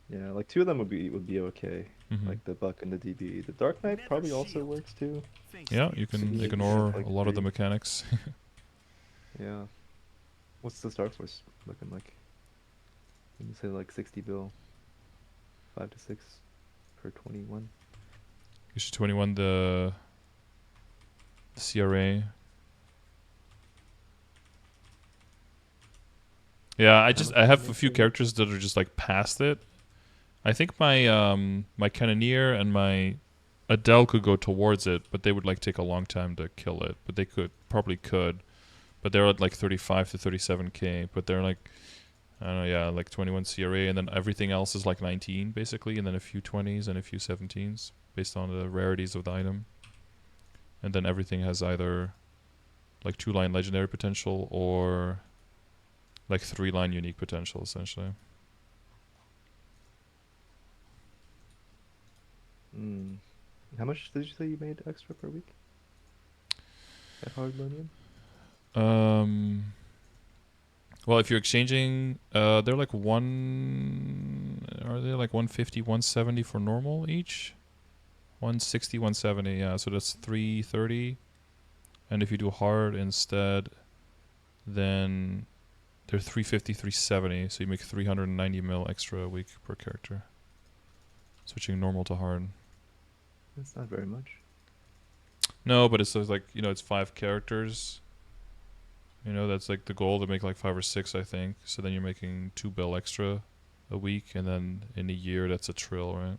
Yeah, like 2 of them would be okay. Mhm. Like the Buck and the DB. The Dark Knight Never probably also shield. works too. Face Yeah, the you can Yeah, ignore like a lot of the 3. mechanics. Yeah. What's the Star Force looking like? You say like 60 bill. 5 to 6 per 21. You should 21 the CRA. Yeah, I much have a damage few is it? characters that are just like past it. I think my my Cannoneer and my Adele could go towards it, but they would like take a long time to kill it. But they probably could. But they're at like 35 to 37k. But they're like, I don't know, yeah, like 21 CRA, and then everything else is like 19 basically, and then a few 20s and a few 17s based on the rarities of the item. And then everything has either like 2-line legendary potential or like 3-line unique potential essentially. How much did you say you made extra per week? At Hardlonian? Well, if you're exchanging, they're like are they like 150, 170 for normal each? 160, 170, yeah, so that's 330. And if you do hard instead, then they're 350, 370, so you make 390 mil extra a week per character. Switching normal to hard. That's not very much. No, but it's like, you know, it's 5 characters. You know, that's like the goal to make like 5 or 6, I think. So then you're making 2 bill extra a week, and then in a year that's a trill, right?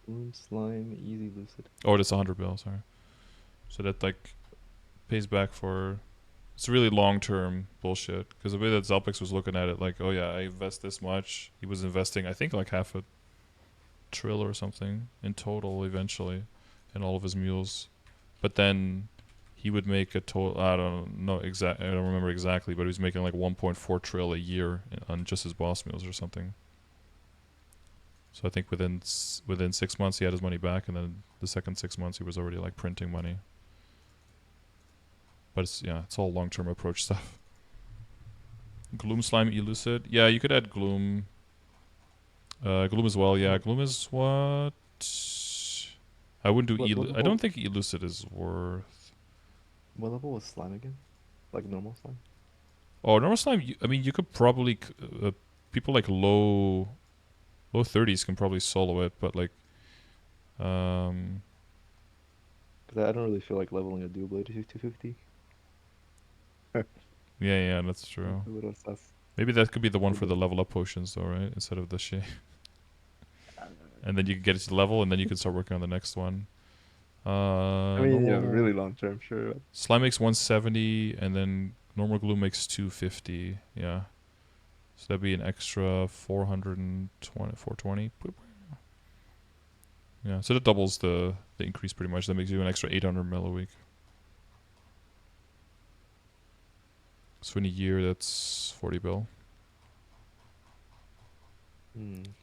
Bloom, Slime, Easy, Lucid. Oh, that's 100 bill, sorry. So that like pays back for. It's really long term bullshit. Because the way that Zelpix was looking at it, like, oh yeah, I invest this much. He was investing, I think, like half a trill or something in total eventually in all of his mules. But then he would make a total, I don't remember exactly, but he was making like 1.4 trill a year on just his boss mules or something. So I think within 6 months he had his money back, and then the second 6 months he was already like printing money. But it's all long-term approach stuff. Gloom, Slime, Elucid. Yeah, you could add Gloom. Gloom as well. Yeah, Gloom is what? I wouldn't do What I don't level? think Elucid is worth. What level was slime again? Like normal slime? Oh, normal slime. I mean, you could probably people like low 30s can probably solo it, but like um Because I don't really feel like leveling a dual blade to 250. yeah, that's That's true. a little sus. Maybe that could be the one for Maybe. the level up potions though, right? Instead of the shit. I don't know. And then you can get it to level, and then you can start working on the next one. I mean, yeah, Normal really long term, sure. slime makes 170, and then normal glue makes 250. Yeah, so that'd be an extra 420, 420. Yeah, so that doubles the increase pretty much. That makes you an extra 800 mil a week. So in a year, that's 40 bill. Hmm.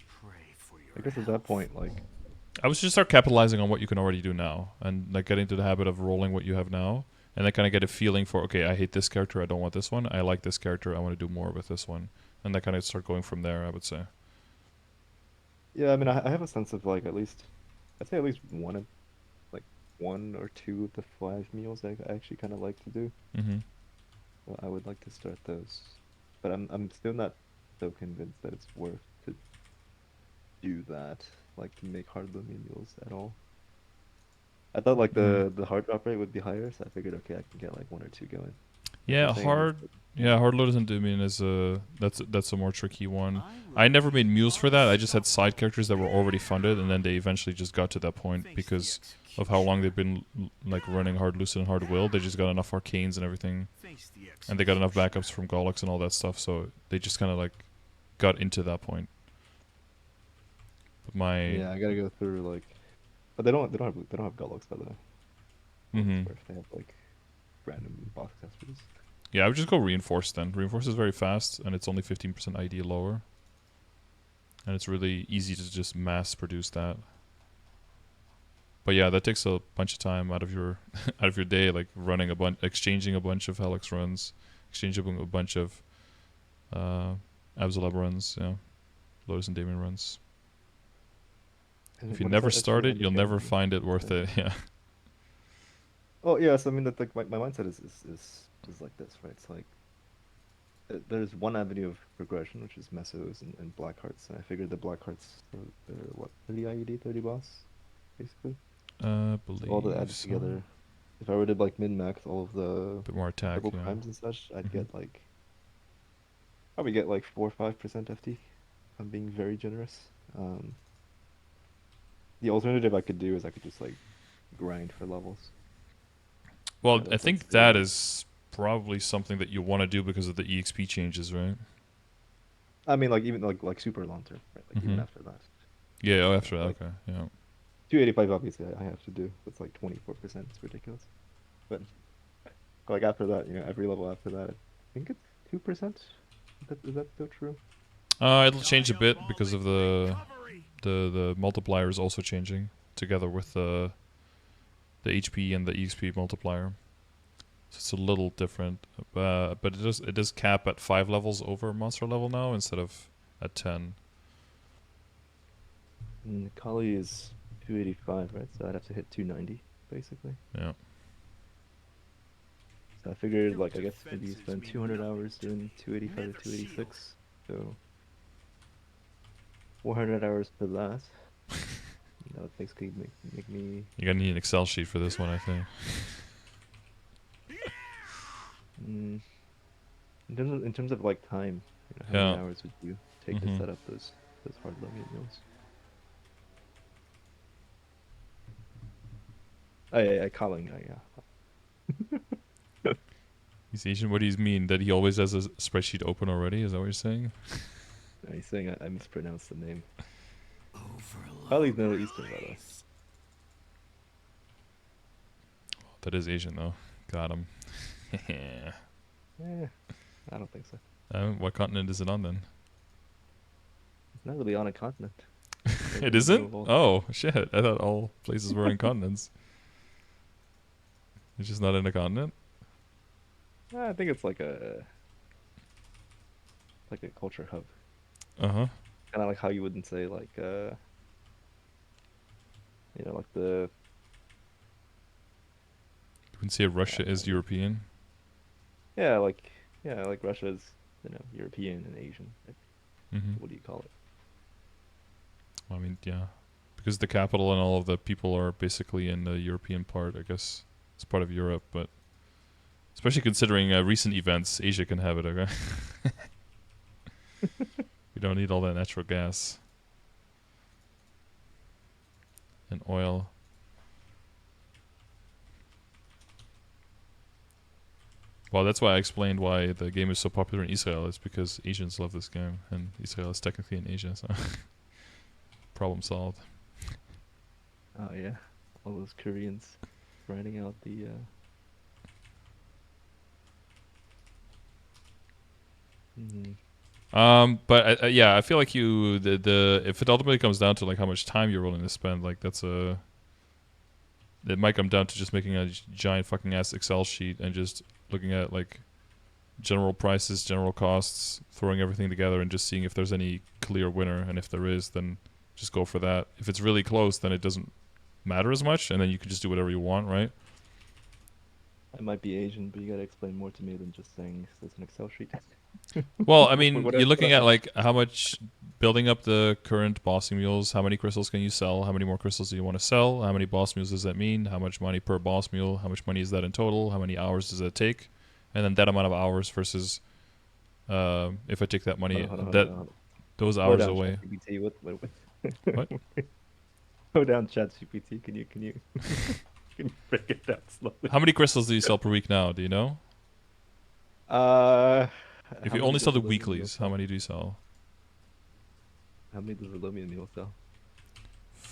Pray for your I guess at that health. point, like, I would just start capitalizing on what you can already do now, and like getting to the habit of rolling what you have now, and then kind of get a feeling for, okay, I hate this character, I don't want this one. I like this character, I want to do more with this one, and that kind of start going from there. I would say. yeah, I mean, I have a sense of like at least, I'd say at least like one or two of the 5 meals I actually kind of like to do. Mm-hmm. So I would like to start those, but I'm still not so convinced that it's worth to do that, like to make hard looming meals at all. I thought like Mm-hmm. the hard drop rate would be higher, so I figured okay, I can get like one or two going. If you're Yeah, saying it's hard. Yeah, hard load isn't dooming is that's a more tricky one. I never made mules for that. I just had side characters that were already funded, and then they eventually just got to that point Face the because of how long they've been like running hard lucid and hard will. They just got enough arcanes and everything, Face the and they got enough executioner. backups from Gollux and all that stuff. So they just kind of like got into that point. But my yeah, I gotta go through like, but they don't have Gullux by the way. mm-hmm. Swear if they have like random box accessories. Yeah, I would just go reinforce then. Reinforce is very fast, and it's only 15% ID lower, and it's really easy to just mass produce that. But yeah, that takes a bunch of time out of your out of your day, like running a bunch, exchanging a bunch of Helix runs, exchanging a bunch of uh, Absolab runs, yeah, Lotus and Damien runs. And If you what does never that start actually it, you'll never entail? find it worth Yeah. it. Yeah. Oh yes, I mean that like my mindset is like this, right? It's like there's one avenue of progression, which is mesos and black hearts, and I figured the black hearts are what 30 IED, 30 boss, basically. So all that Believe added so. together, if I were to like min max all of the Bit more attack, purple yeah. primes and such, I'd Hmm. get like probably get like 4 or 5% FT. If I'm being very generous. Um, the alternative I could do is I could just like grind for levels. Well, I That's like think that still. is probably something that you want to do because of the EXP changes, right? I mean, like even like super long term, right? Like even Mm-hmm. after that, Yeah. Oh, after that, like okay, yeah. 285 obviously I have to do. That's like 24%. It's ridiculous. But like after that, every level after that, I think it's 2%. Is that still true? It'll change a bit because of Recovery. the multiplier is also changing together with the HP and the EXP multiplier. So it's a little different, but it does cap at 5 levels over monster level now instead of at 10. And Kali is 285, right? So I'd have to hit 290 basically. Yeah. So I figured Your like I guess maybe defenses spend mean 200 nothing hours to doing me. 285 to Never shield. 286. So 400 hours for that. That would basically make me. You're gonna need an Excel sheet for this one, I think. Mm, in terms of like time, how many Yeah. hours would you take to Mm-hmm. set up those hard loading meals? Oh yeah, calling. Yeah. He's Asian. What do you mean? That he always has a spreadsheet open already? Is that what you're saying? He's saying I mispronounced the name. Kali's Overload Middle Eastern, by the way. release. That is Asian though. Got him. Eh, I don't think so. What continent is it on then? It's not really on a continent. Right It in the middle isn't? of all. Oh shit! I thought all places were in continents. It's just not in a continent. I think it's like a. like a culture hub. Uh-huh. Kind of like how you wouldn't say like like the You can say Russia is European. yeah like like Russia's European and Asian. Like, Mm-hmm. what do you call it? I mean, yeah. Because the capital and all of the people are basically in the European part, I guess. It's part of Europe, but especially considering recent events, Asia can have it, okay? We don't need all that natural gas and oil. Well, that's why I explained why the game is so popular in Israel. It's because Asians love this game, and Israel is technically in Asia, so problem solved. Oh yeah, all those Koreans writing out the. Mhm. But yeah, I feel like the if it ultimately comes down to like how much time you're willing to spend, like it might come down to just making a giant fucking ass Excel sheet and just looking at like general prices, general costs, throwing everything together and just seeing if there's any clear winner, and if there is, then just go for that. If it's really close, then it doesn't matter as much, and then you can just do whatever you want, right? I might be Asian, but you gotta explain more to me than just saying there's an Excel sheet. Well, I mean, you're What looking I at have. like how much building up the current bossing mules, how many crystals can you sell, how many more crystals do you want to sell, how many boss mules does that mean, how much money per boss mule, how much money is that in total, how many hours does that take, and then that amount of hours versus if I take that money, Hold on, hold on, that hold on. those Slow hours down, away. ChatGPT. What? What? Slow down, ChatGPT. Can you can you break it down slowly? How many crystals do you sell per week now? Do you know? Uh, If how you many only does sell the the Lumion meal weeklies, how sell? many do you sell? How many does the Lumion meal sell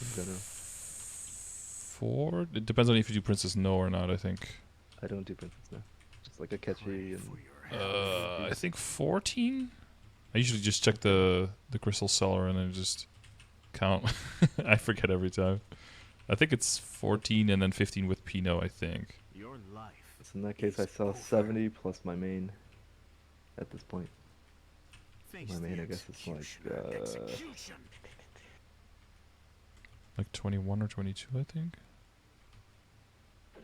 in general? 4? It depends on if you do Princess No or not, I think. I don't do Princess now. Just like a catchy Pray and for your health. I think 14? I usually just check Okay. the crystal seller and then just count. I forget every time. I think it's 14 and then 15 with Pinot, I think. Your life So in that case, I is sell over. 70 plus my main at this point. Face My the main, I guess, is like execution. Like 21 or 22, I think.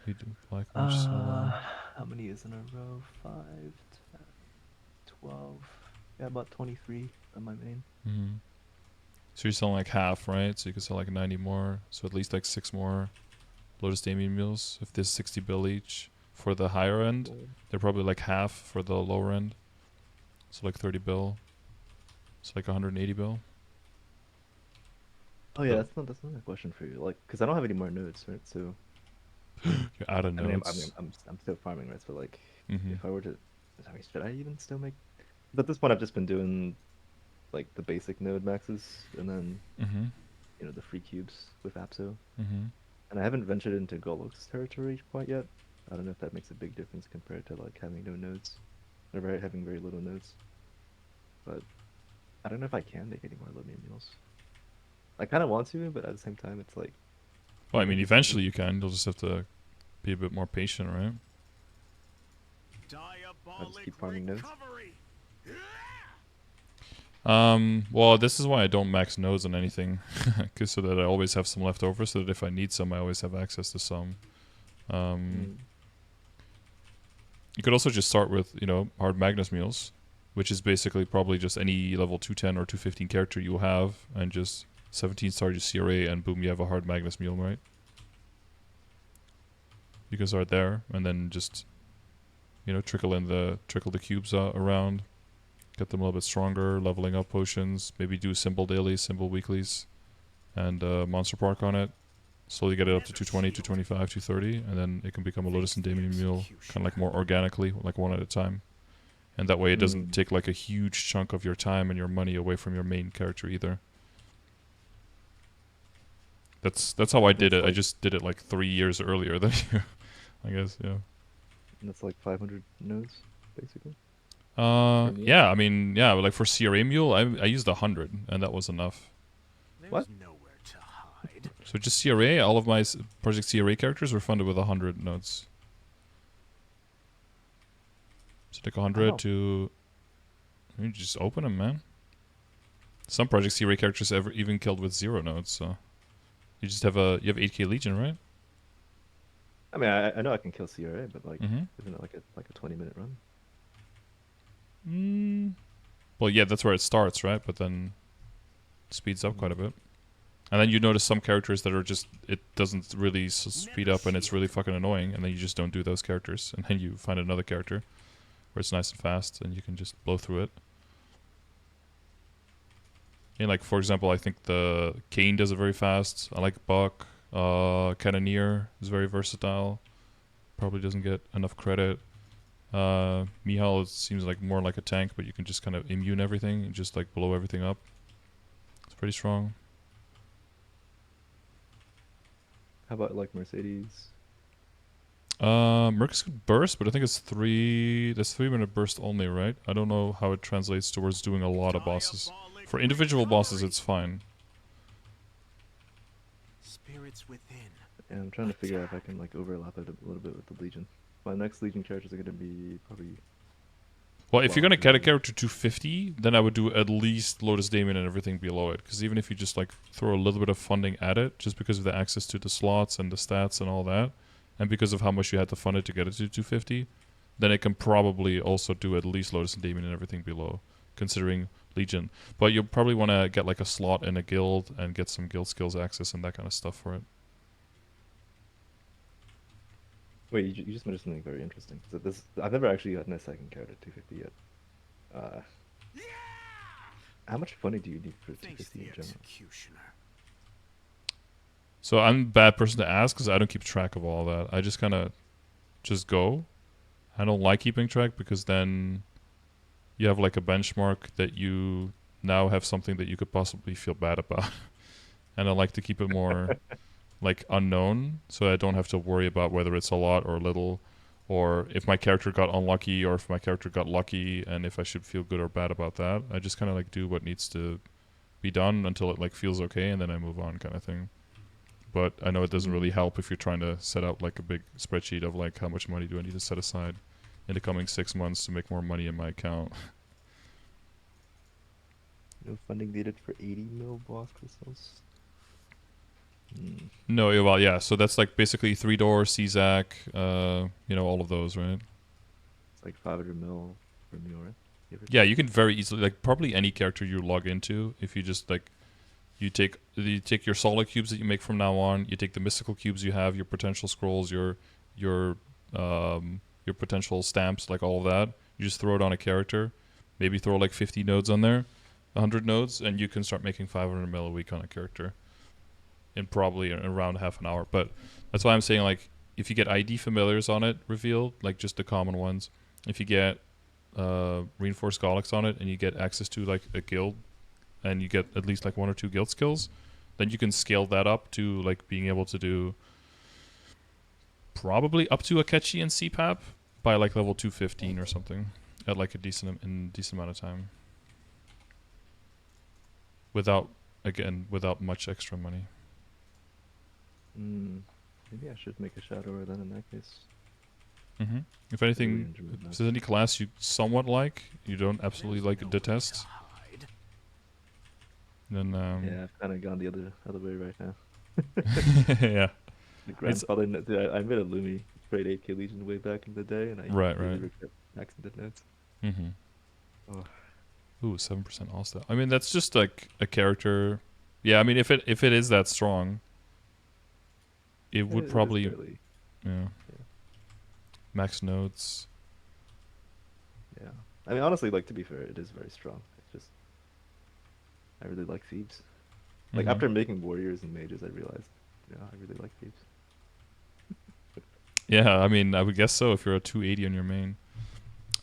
We do Black March Solo. how many is in a row? 5, 10, 12. Yeah, about 23 on my main. Mm-hmm. So you're selling like half, right? So you can sell like 90 more. So at least like 6 more Lotus Damien meals. If there's 60 bill each for the higher end, Cool. they're probably like half for the lower end. So like 30 bill. So like 180 bill. Oh yeah, So that's not a question for you. Like, because I don't have any more nodes, right? So you're out of I mean, nodes. I'm still farming, right? So like, Mm-hmm. if I were to, I mean, should I even still make? But at this point, I've just been doing like the basic node maxes, and then Mm-hmm. the free cubes with Apso. Mm-hmm. And I haven't ventured into Golok's territory quite yet. I don't know if that makes a big difference compared to like having no nodes, or having very little nodes. But I don't know if I can make any more Lumion mules. I kind of want to, but at the same time, it's like Well, I it'd mean, be so eventually easy. you can. You'll just have to be a bit more patient, right? I'll just Diabolic keep farming nodes. recovery. Well, this is why I don't max nodes on anything, cause so that I always have some left over, so that if I need some, I always have access to some. Mm. You could also just start with, hard Magnus meals, which is basically probably just any level 210 or 215 character you have, and just 17 star your CRA, and boom, you have a hard Magnus meal, right? You can start there, and then just, trickle the cubes around, get them a little bit stronger, leveling up potions, maybe do simple dailies, simple weeklies, and monster park on it. Slowly get it up to 220, 225, 230, and then it can become a Lotus and Damien meal, kind of like more organically, like one at a time. And that way it doesn't Mm. take like a huge chunk of your time and your money away from your main character either. That's how I did That's it. I like just did it like 3 years earlier than you, I guess, yeah. that's like 500 nodes, basically, per meal. Yeah, I mean, yeah, like for CRA mule, I used 100, and that was enough. There's What? nowhere to hide. So just CRA, all of my Project CRA characters were funded with 100 nodes. So like 100 Wow. to, You just open them, man. Some projects CRA characters ever even killed with 0 nodes, so you just have you have 8K Legion, right? I mean, I know I can kill CRA, but like, Mm-hmm. isn't it like a 20-minute run? Well, yeah, that's where it starts, right? But then speeds up quite a bit. And then you notice some characters that are just, it doesn't really speed up and it's really fucking annoying, and then you just don't do those characters, and then you find another character where it's nice and fast and you can just blow through it. And like, for example, I think the Kane does it very fast. I like Buck. Cannoneer is very versatile. Probably doesn't get enough credit. Mihal seems like more like a tank, but you can just kind of immune everything and just like blow everything up. It's pretty strong. How about like Mercedes? Mercs could burst, but I think it's 3. That's 3-minute burst only, right? I don't know how it translates towards doing a lot of bosses. For individual bosses, it's fine. Spirits within. And I'm trying to figure out if I can like overlap it a little bit with the Legion. My next Legion characters are going to be probably. Well, if you're gonna get a character to 50, then I would do at least Lotus Daemon and everything below it. Because even if you just like throw a little bit of funding at it, just because of the access to the slots and the stats and all that, and because of how much you had to fund it to get it to 250, then it can probably also do at least Lotus and Daemon and everything below, considering Legion. But you'll probably want to get like a slot in a guild and get some guild skills access and that kind of stuff for it. Wait, you just mentioned something very interesting. So this, I've never actually gotten a second character 250 yet. How much funding do you need for Face 250 the in general? executioner. So I'm a bad person to ask because I don't keep track of all that. I just kind of just go. I don't like keeping track because then you have like a benchmark that you now have something that you could possibly feel bad about. And I like to keep it more like unknown, so I don't have to worry about whether it's a lot or little, or if my character got unlucky or if my character got lucky, and if I should feel good or bad about that. I just kind of like do what needs to be done until it like feels okay, and then I move on, kind of thing. But I know it doesn't really help if you're trying to set out like a big spreadsheet of like how much money do I need to set aside in the coming 6 months to make more money in my account. No funding needed for 80 mil boss crystals. No, yeah, well, yeah. So that's like basically 3-door, CZAC, all of those, right? It's like 500 mil for me, right? Yeah, you can very easily, like probably any character you log into, if you just like, you take your solid cubes that you make from now on, you take the mystical cubes you have, your potential scrolls, your potential stamps, like all of that. You just throw it on a character, maybe throw like 50 nodes on there, 100 nodes, and you can start making 500 mil a week on a character in probably around half an hour. But that's why I'm saying, like, if you get ID familiars on it revealed, like just the common ones, if you get reinforced Golics on it and you get access to like a guild and you get at least like 1 or 2 guild skills, then you can scale that up to like being able to do probably up to Akechi and CPAP by like level 215 or something at like a decent amount of time, without much extra money. Maybe I should make a Shadower then in that case. If anything, if there's any class you somewhat like, you don't absolutely like detest, then yeah, I've kind of gone the other way right now. yeah. My grandfather, dude, I made a Lumi Grade 8K Legion way back in the day, and I Right. regret accident notes. Oh. Ooh, 7% all stat. I mean, that's just like a character. Yeah, I mean, if it is that strong, it would probably yeah. Max nodes. Yeah, I mean, honestly, like, to be fair, it is very strong. It's just I really like Thieves. Like, after making Warriors and Mages, I realized, I really like Thieves. Yeah, I mean, I would guess so if you're a 280 on your main.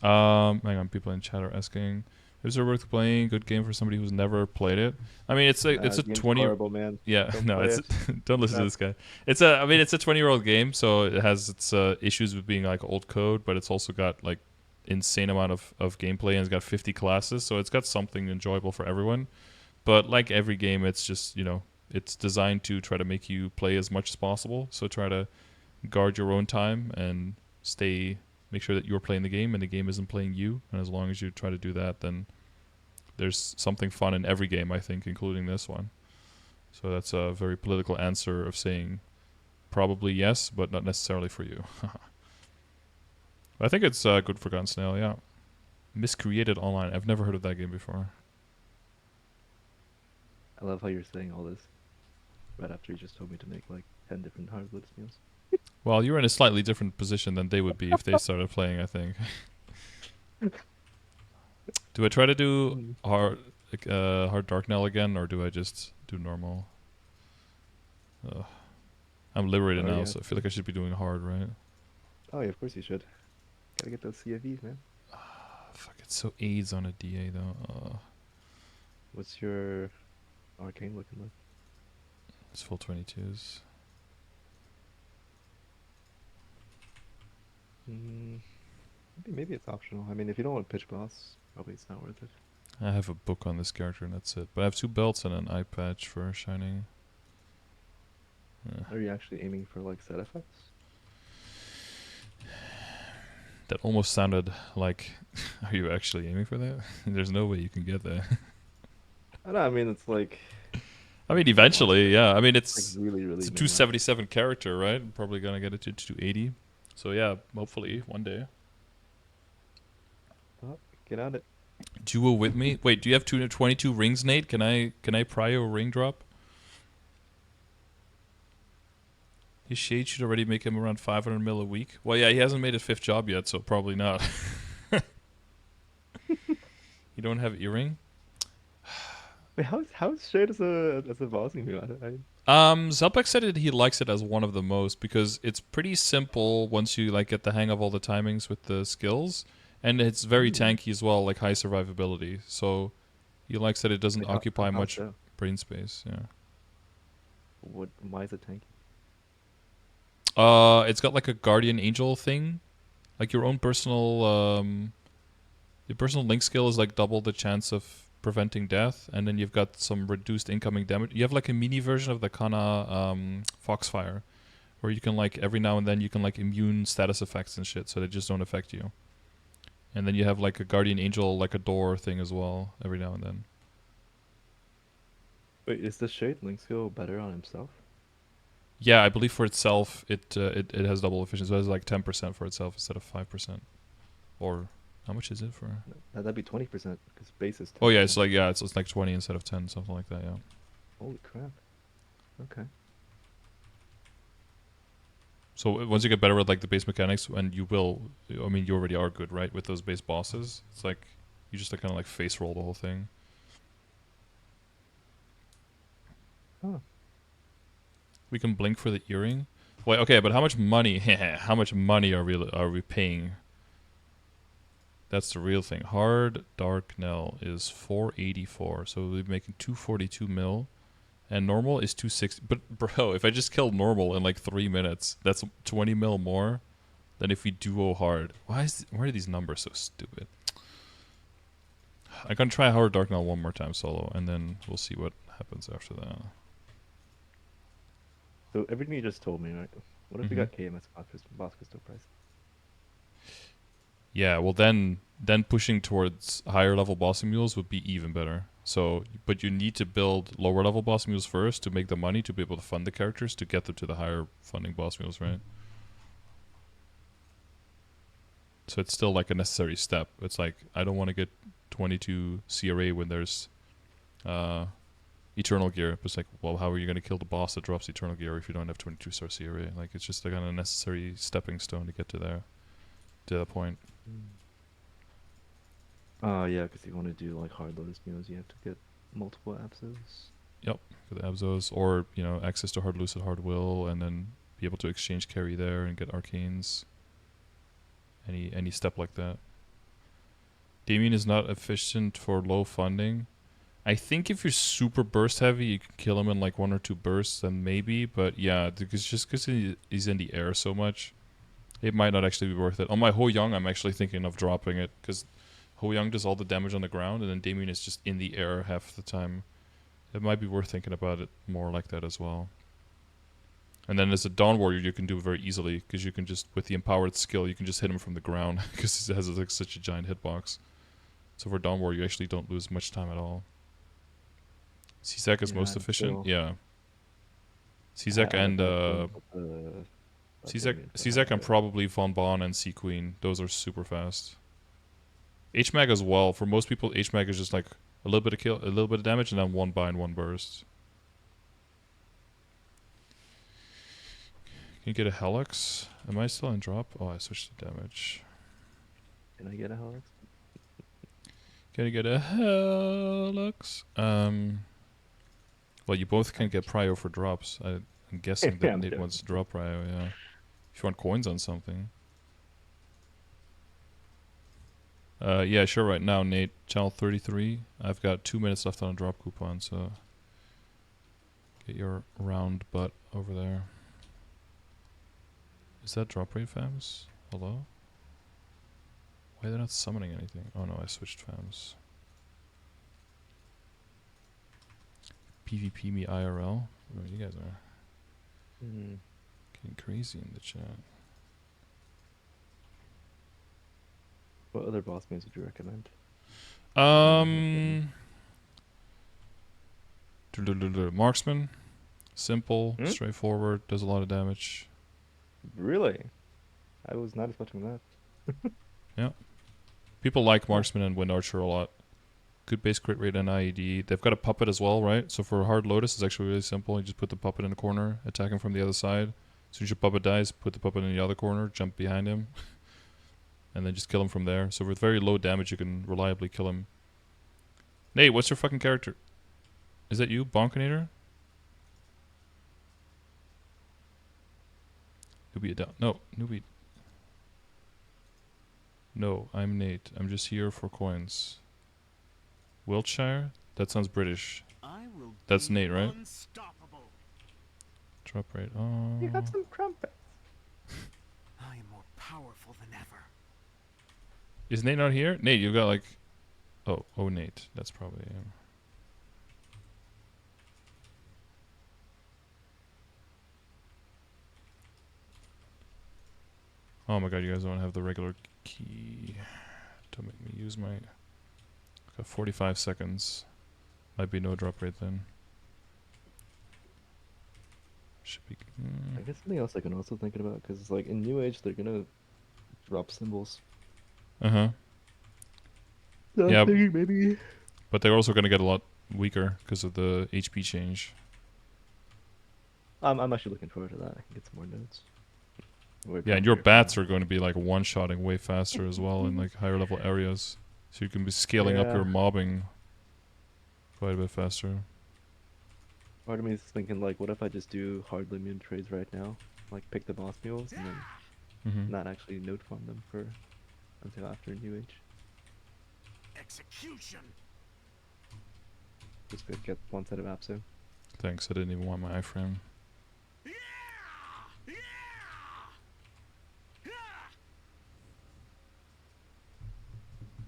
Hang on, people in chat are asking, is it worth playing? Good game for somebody who's never played it. I mean, it's a 20. Horrible, man. Yeah, Don't no, play it's it. don't listen to this guy. It's a 20-year-old game, so it has its issues with being like old code, but it's also got like insane amount of gameplay, and it's got 50 classes, so it's got something enjoyable for everyone. But like every game, it's just, it's designed to try to make you play as much as possible. So try to guard your own time and make sure that you're playing the game and the game isn't playing you. And as long as you try to do that, then there's something fun in every game, I think, including this one. So that's a very political answer of saying probably yes, but not necessarily for you. I think it's good for Gunsnail, yeah. Miscreated Online. I've never heard of that game before. I love how you're saying all this right after you just told me to make like 10 different hard lotus meals. Well, you're in a slightly different position than they would be if they started playing, I think. Do I try to do hard Darknell again, or do I just do normal? I'm liberated Oh, now, yeah. so I feel like I should be doing hard, right? Oh yeah, of course you should. Gotta get those CFEs, man. Fuck, it's so AIDS on a DA though. What's your arcane looking like? It's full 22s. Maybe it's optional. I mean, if you don't want pitch boss, probably it's not worth it. I have a book on this character and that's it. But I have 2 belts and an eye patch for shining. Are you actually aiming for like set effects? That almost sounded like, are you actually aiming for that? There's no way you can get that. I don't know, I mean, it's like I mean, eventually, yeah. I mean, it's really, really. it's a 277 character, right? I'm probably gonna get it to 280. So yeah, hopefully one day. Oh, get on it. Duo with me. Wait, do you have 222 rings, Nate? Can I prio a ring drop? His shade should already make him around 500 mil a week. Well, yeah, he hasn't made a 5th job yet, so probably not. You don't have earring? Wait, how's Shade as a bossing move? Zelpek said that he likes it as one of the most because it's pretty simple once you like get the hang of all the timings with the skills, and it's very tanky as well, like high survivability. So he likes that it doesn't occupy much so? brain space. Yeah. Why is it tanky? It's got like a guardian angel thing, like your own personal your personal link skill is like double the chance of preventing death, and then you've got some reduced incoming damage. You have like a mini version of the Kana Foxfire, where you can like every now and then you can like immune status effects and shit, so they just don't affect you. And then you have like a guardian angel, like a door thing as well, every now and then. Wait, is the Shade link skill better on himself? Yeah, I believe for itself it has double efficiency. So it has like 10% for itself instead of 5%. Or how much is it for? That'd be 20% because base is 10%. Oh yeah, it's like 20 instead of 10, something like that. Yeah. Holy crap. Okay. So once you get better with like the base mechanics, and you will, I mean, you already are good, right? With those base bosses, it's like you just like, kind of like face roll the whole thing. Huh. We can blink for the earring. Wait, okay, but how much money? How much money are we paying? That's the real thing. Hard Dark Nell is 484, so we'll be making 242 mil, and normal is 260. But bro, if I just kill normal in like 3 minutes, that's 20 mil more than if we duo hard. Why are these numbers so stupid? I'm gonna try Hard Dark Nell one more time solo, and then we'll see what happens after that. So everything you just told me, right? What if we got KMS boss crystal price? Yeah, well then pushing towards higher level bossing mules would be even better. So, but you need to build lower level boss mules first to make the money to be able to fund the characters to get them to the higher funding boss mules, right? So it's still like a necessary step. It's like, I don't want to get 22 CRA when there's Eternal Gear. It's like, well, how are you going to kill the boss that drops Eternal Gear if you don't have 22 star CRA? Like, it's just like a necessary stepping stone to get to there, to that point. Yeah, because you want to do like hard lotus mules, you have to get multiple absos. Yep, for the Abzos, or access to Hard Lucid, Hard Will, and then be able to exchange carry there and get arcanes. Any step like that. Damien is not efficient for low funding. I think if you're super burst heavy, you can kill him in like 1 or 2 bursts, then maybe. But yeah, because he's in the air so much, it might not actually be worth it. On my Ho Young, I'm actually thinking of dropping it because Ho Young does all the damage on the ground, and then Damien is just in the air half the time. It might be worth thinking about it more like that as well. And then as a Dawn Warrior, you can do it very easily because you can just, with the empowered skill, you can just hit him from the ground because it has like such a giant hitbox. So for Dawn War, you actually don't lose much time at all. CZAC is Yeah, most I'm efficient. still. Yeah. CZAC I and don't know if the barbarians are CZAC and higher. probably Von Bon and Sea Queen. Those are super fast. HMAG as well. For most people, HMAG is just like a little bit of kill, a little bit of damage, and then one bind, one burst. Can you get a Helix? Am I still in drop? Oh, I switched to damage. Can I get a Helix? Can you get a Helix? Well, you both can get prio for drops. I'm guessing Yeah, that I'm Nate joking. wants to drop prio, yeah. If you want coins on something. Yeah, sure, right now, Nate, channel 33. I've got 2 minutes left on a drop coupon, so get your round butt over there. Is that drop rate fams? Hello? Why are they not summoning anything? Oh no, I switched fams. PvP me IRL? Oh, you guys are Mm. getting crazy in the chat. What other boss moves would you recommend? Um, Marksman, simple, Hmm? straightforward, does a lot of damage. Really? I was not expecting that. Yeah, people like Huh. Marksman and Wind Archer a lot. Good base crit rate and IED. They've got a puppet as well, right? So for Hard Lotus, it's actually really simple. You just put the puppet in the corner, attack him from the other side. As soon as your puppet dies, put the puppet in the other corner, jump behind him, and then just kill him from there. So with very low damage, you can reliably kill him. Nate, what's your fucking character? Is that you, Bonkinator? Newbie down. No, newbie. No, I'm Nate. I'm just here for coins. Wiltshire? That sounds British. I will That's be Nate, right? unstoppable. Drop rate. You got some crumpets. I am more powerful than ever. Is Nate not here? Nate, you got like... Oh, Nate. That's probably him. Oh my god, you guys don't have the regular key. Don't make me use my... Got 45 seconds. Might be no drop rate then. Should be... I guess something else I can also thinking about, because like in New Age they're gonna drop symbols. Uh-huh. So I'm Yeah, thinking maybe. but they're also gonna get a lot weaker because of the HP change. I'm actually looking forward to that. I can get some more notes. Yeah, and your bats are going to be like one-shotting way faster as well in like higher level areas. So you can be scaling up your Yeah. mobbing quite a bit faster. Part of me is thinking like, what if I just do hard immune trades right now, like pick the boss mules and then Mm-hmm. not actually node farm them for until after New Age, Execution. just to get one set of Apsu. Thanks, I didn't even want my iframe. Yeah! Yeah! Yeah!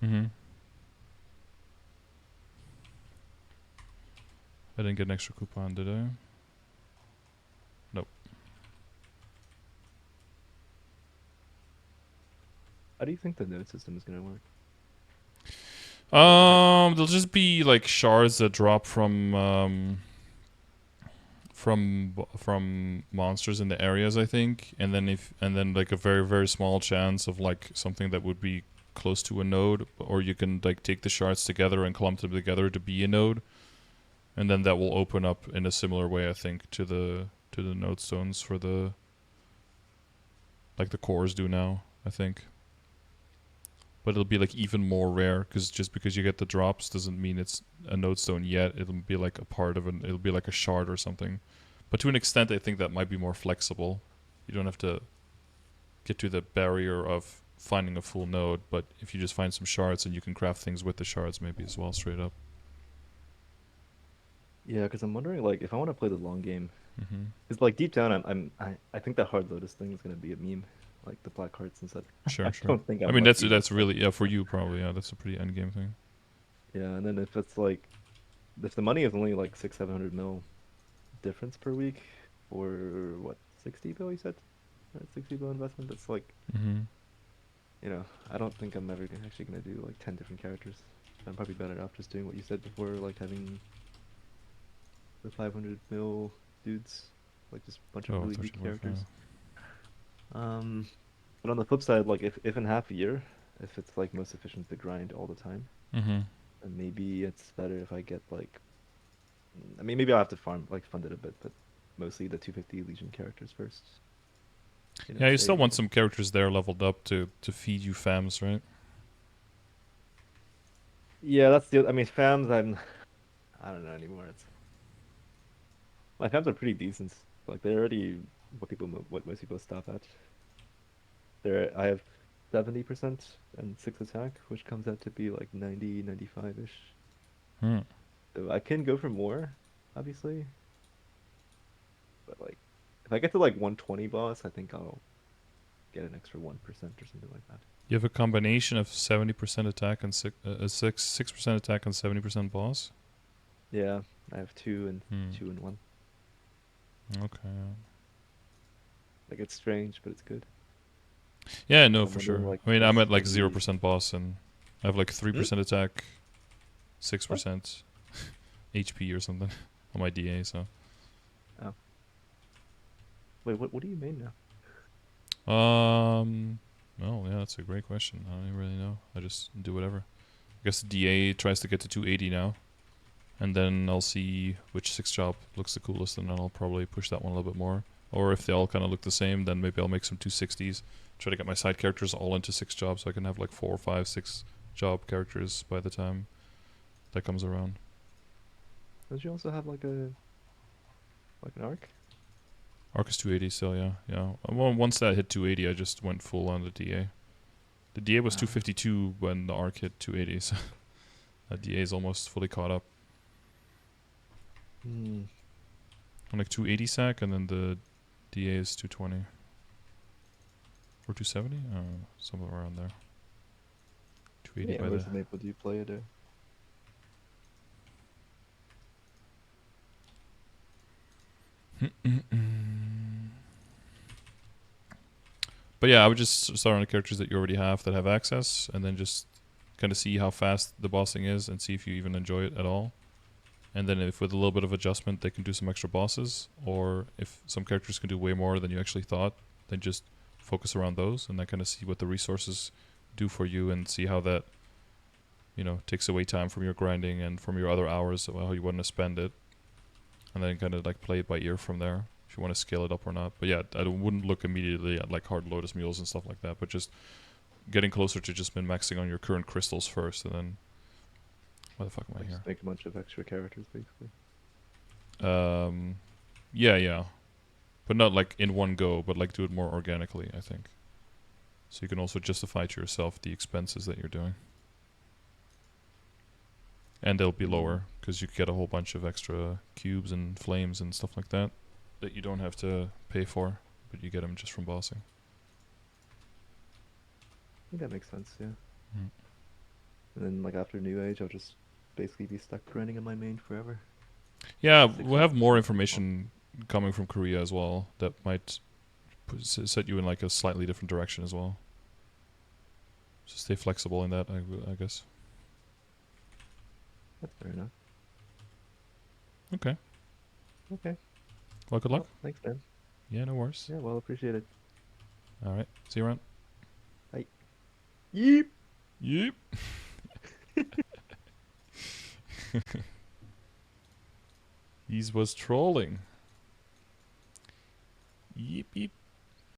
Mm-hmm. I didn't get an extra coupon, did I? Nope. How do you think the node system is gonna work? There'll just be like shards that drop from monsters in the areas, I think, and then like a very very small chance of like something that would be close to a node, or you can like take the shards together and clump them together to be a node, and then that will open up in a similar way, I think, to the node stones for the like the cores do now, I think. But it'll be like even more rare, because just because you get the drops doesn't mean it's a node stone yet. It'll be like a part of it'll be like a shard or something. But to an extent, I think that might be more flexible. You don't have to get to the barrier of finding a full node, but if you just find some shards and you can craft things with the shards maybe as well, straight up. Yeah, because I'm wondering like if I want to play the long game, Mm-hmm. because like deep down I think that hard lotus thing is gonna be a meme, like the black hearts and stuff. Sure, I sure. don't think I I'm mean, lucky enough. that's really, yeah, for you probably, yeah, that's a pretty endgame thing. Yeah, and then if it's like, if the money is only like 600-700 mil difference per week, for what, 60 bill you said? Right, 60 bill investment. That's like, Mm-hmm. I don't think I'm ever actually gonna do like 10 different characters. I'm probably better off just doing what you said before, like having the 500 mil dudes, like just a bunch of Oh, really weak 13.5. characters. Um, but on the flip side, like if in half a year, if it's like most efficient to grind all the time, Mm-hmm. then maybe it's better if I get like, I mean, maybe I'll have to fund it a bit, but mostly the 250 Legion characters first. You know, Yeah, you still say, want some characters there leveled up to feed you fams, right? yeah, that's the. I mean, fams. I don't know anymore. It's my fams are pretty decent. Like they're already what most people stop at. I have 70% and 6 attack, which comes out to be like 90, 95-ish. Hmm. So I can go for more, obviously, but like if I get to like 120 boss, I think I'll get an extra 1% or something like that. You have a combination of 70% attack and 6% attack and 70% boss. Yeah, I have two and Hmm. 1. Okay. Like it's strange, but it's good. Yeah, But no, I'm for wondering sure. like I mean, I'm what's at gonna like be. 0% boss, and I have like Hmm? 3% attack, What? 6% HP or something on my DA. So, Oh, wait, what do you mean now? well, yeah, that's a great question. I don't even really know. I just do whatever. I guess the DA tries to get to 280 now, and then I'll see which 6 job looks the coolest, and then I'll probably push that one a little bit more. Or if they all kind of look the same, then maybe I'll make some 260s. Try to get my side characters all into 6 jobs, so I can have like 4, 5, 6 job characters by the time that comes around. Don't you also have like an arc? Arc is 280 still, yeah, yeah. Well, once that hit 280, I just went full on the DA. The DA was Ah. 252 when the arc hit 280, so that DA is almost fully caught up. Hmm. I'm like 280 sack, and then the DA is 220 or 270. Somewhere around there. 280 Yeah, by where's the. the Maple do you play it there? But yeah, I would just start on the characters that you already have that have access, and then just kind of see how fast the bossing is, and see if you even enjoy it at all. And then if with a little bit of adjustment they can do some extra bosses, or if some characters can do way more than you actually thought, then just focus around those, and then kind of see what the resources do for you, and see how that, you know, takes away time from your grinding and from your other hours of how you want to spend it, and then kind of like play it by ear from there if you want to scale it up or not. But yeah, I wouldn't look immediately at like hard lotus mules and stuff like that, but just getting closer to just min-maxing on your current crystals first, and then why the fuck am I Like here? just make a bunch of extra characters, basically. Yeah, yeah, but not like in one go, but like do it more organically, I think. So you can also justify to yourself the expenses that you're doing, and they'll be Hmm. lower because you get a whole bunch of extra cubes and flames and stuff like that that you don't have to pay for, but you get them just from bossing. I think that makes sense, yeah. Mm. And then like after New Age, I'll just basically be stuck grinding on my main forever. Yeah, Six we'll have jobs more and six jobs. information coming from Korea as well that might set you in like a slightly different direction as well. So stay flexible in that, I guess. That's fair enough. Okay. Okay. Well, good luck. Well, thanks, man. Yeah, no worries. Yeah, well, appreciate it. All right. See you around. Bye. Yeep. Yep. He was trolling. Yep, yep.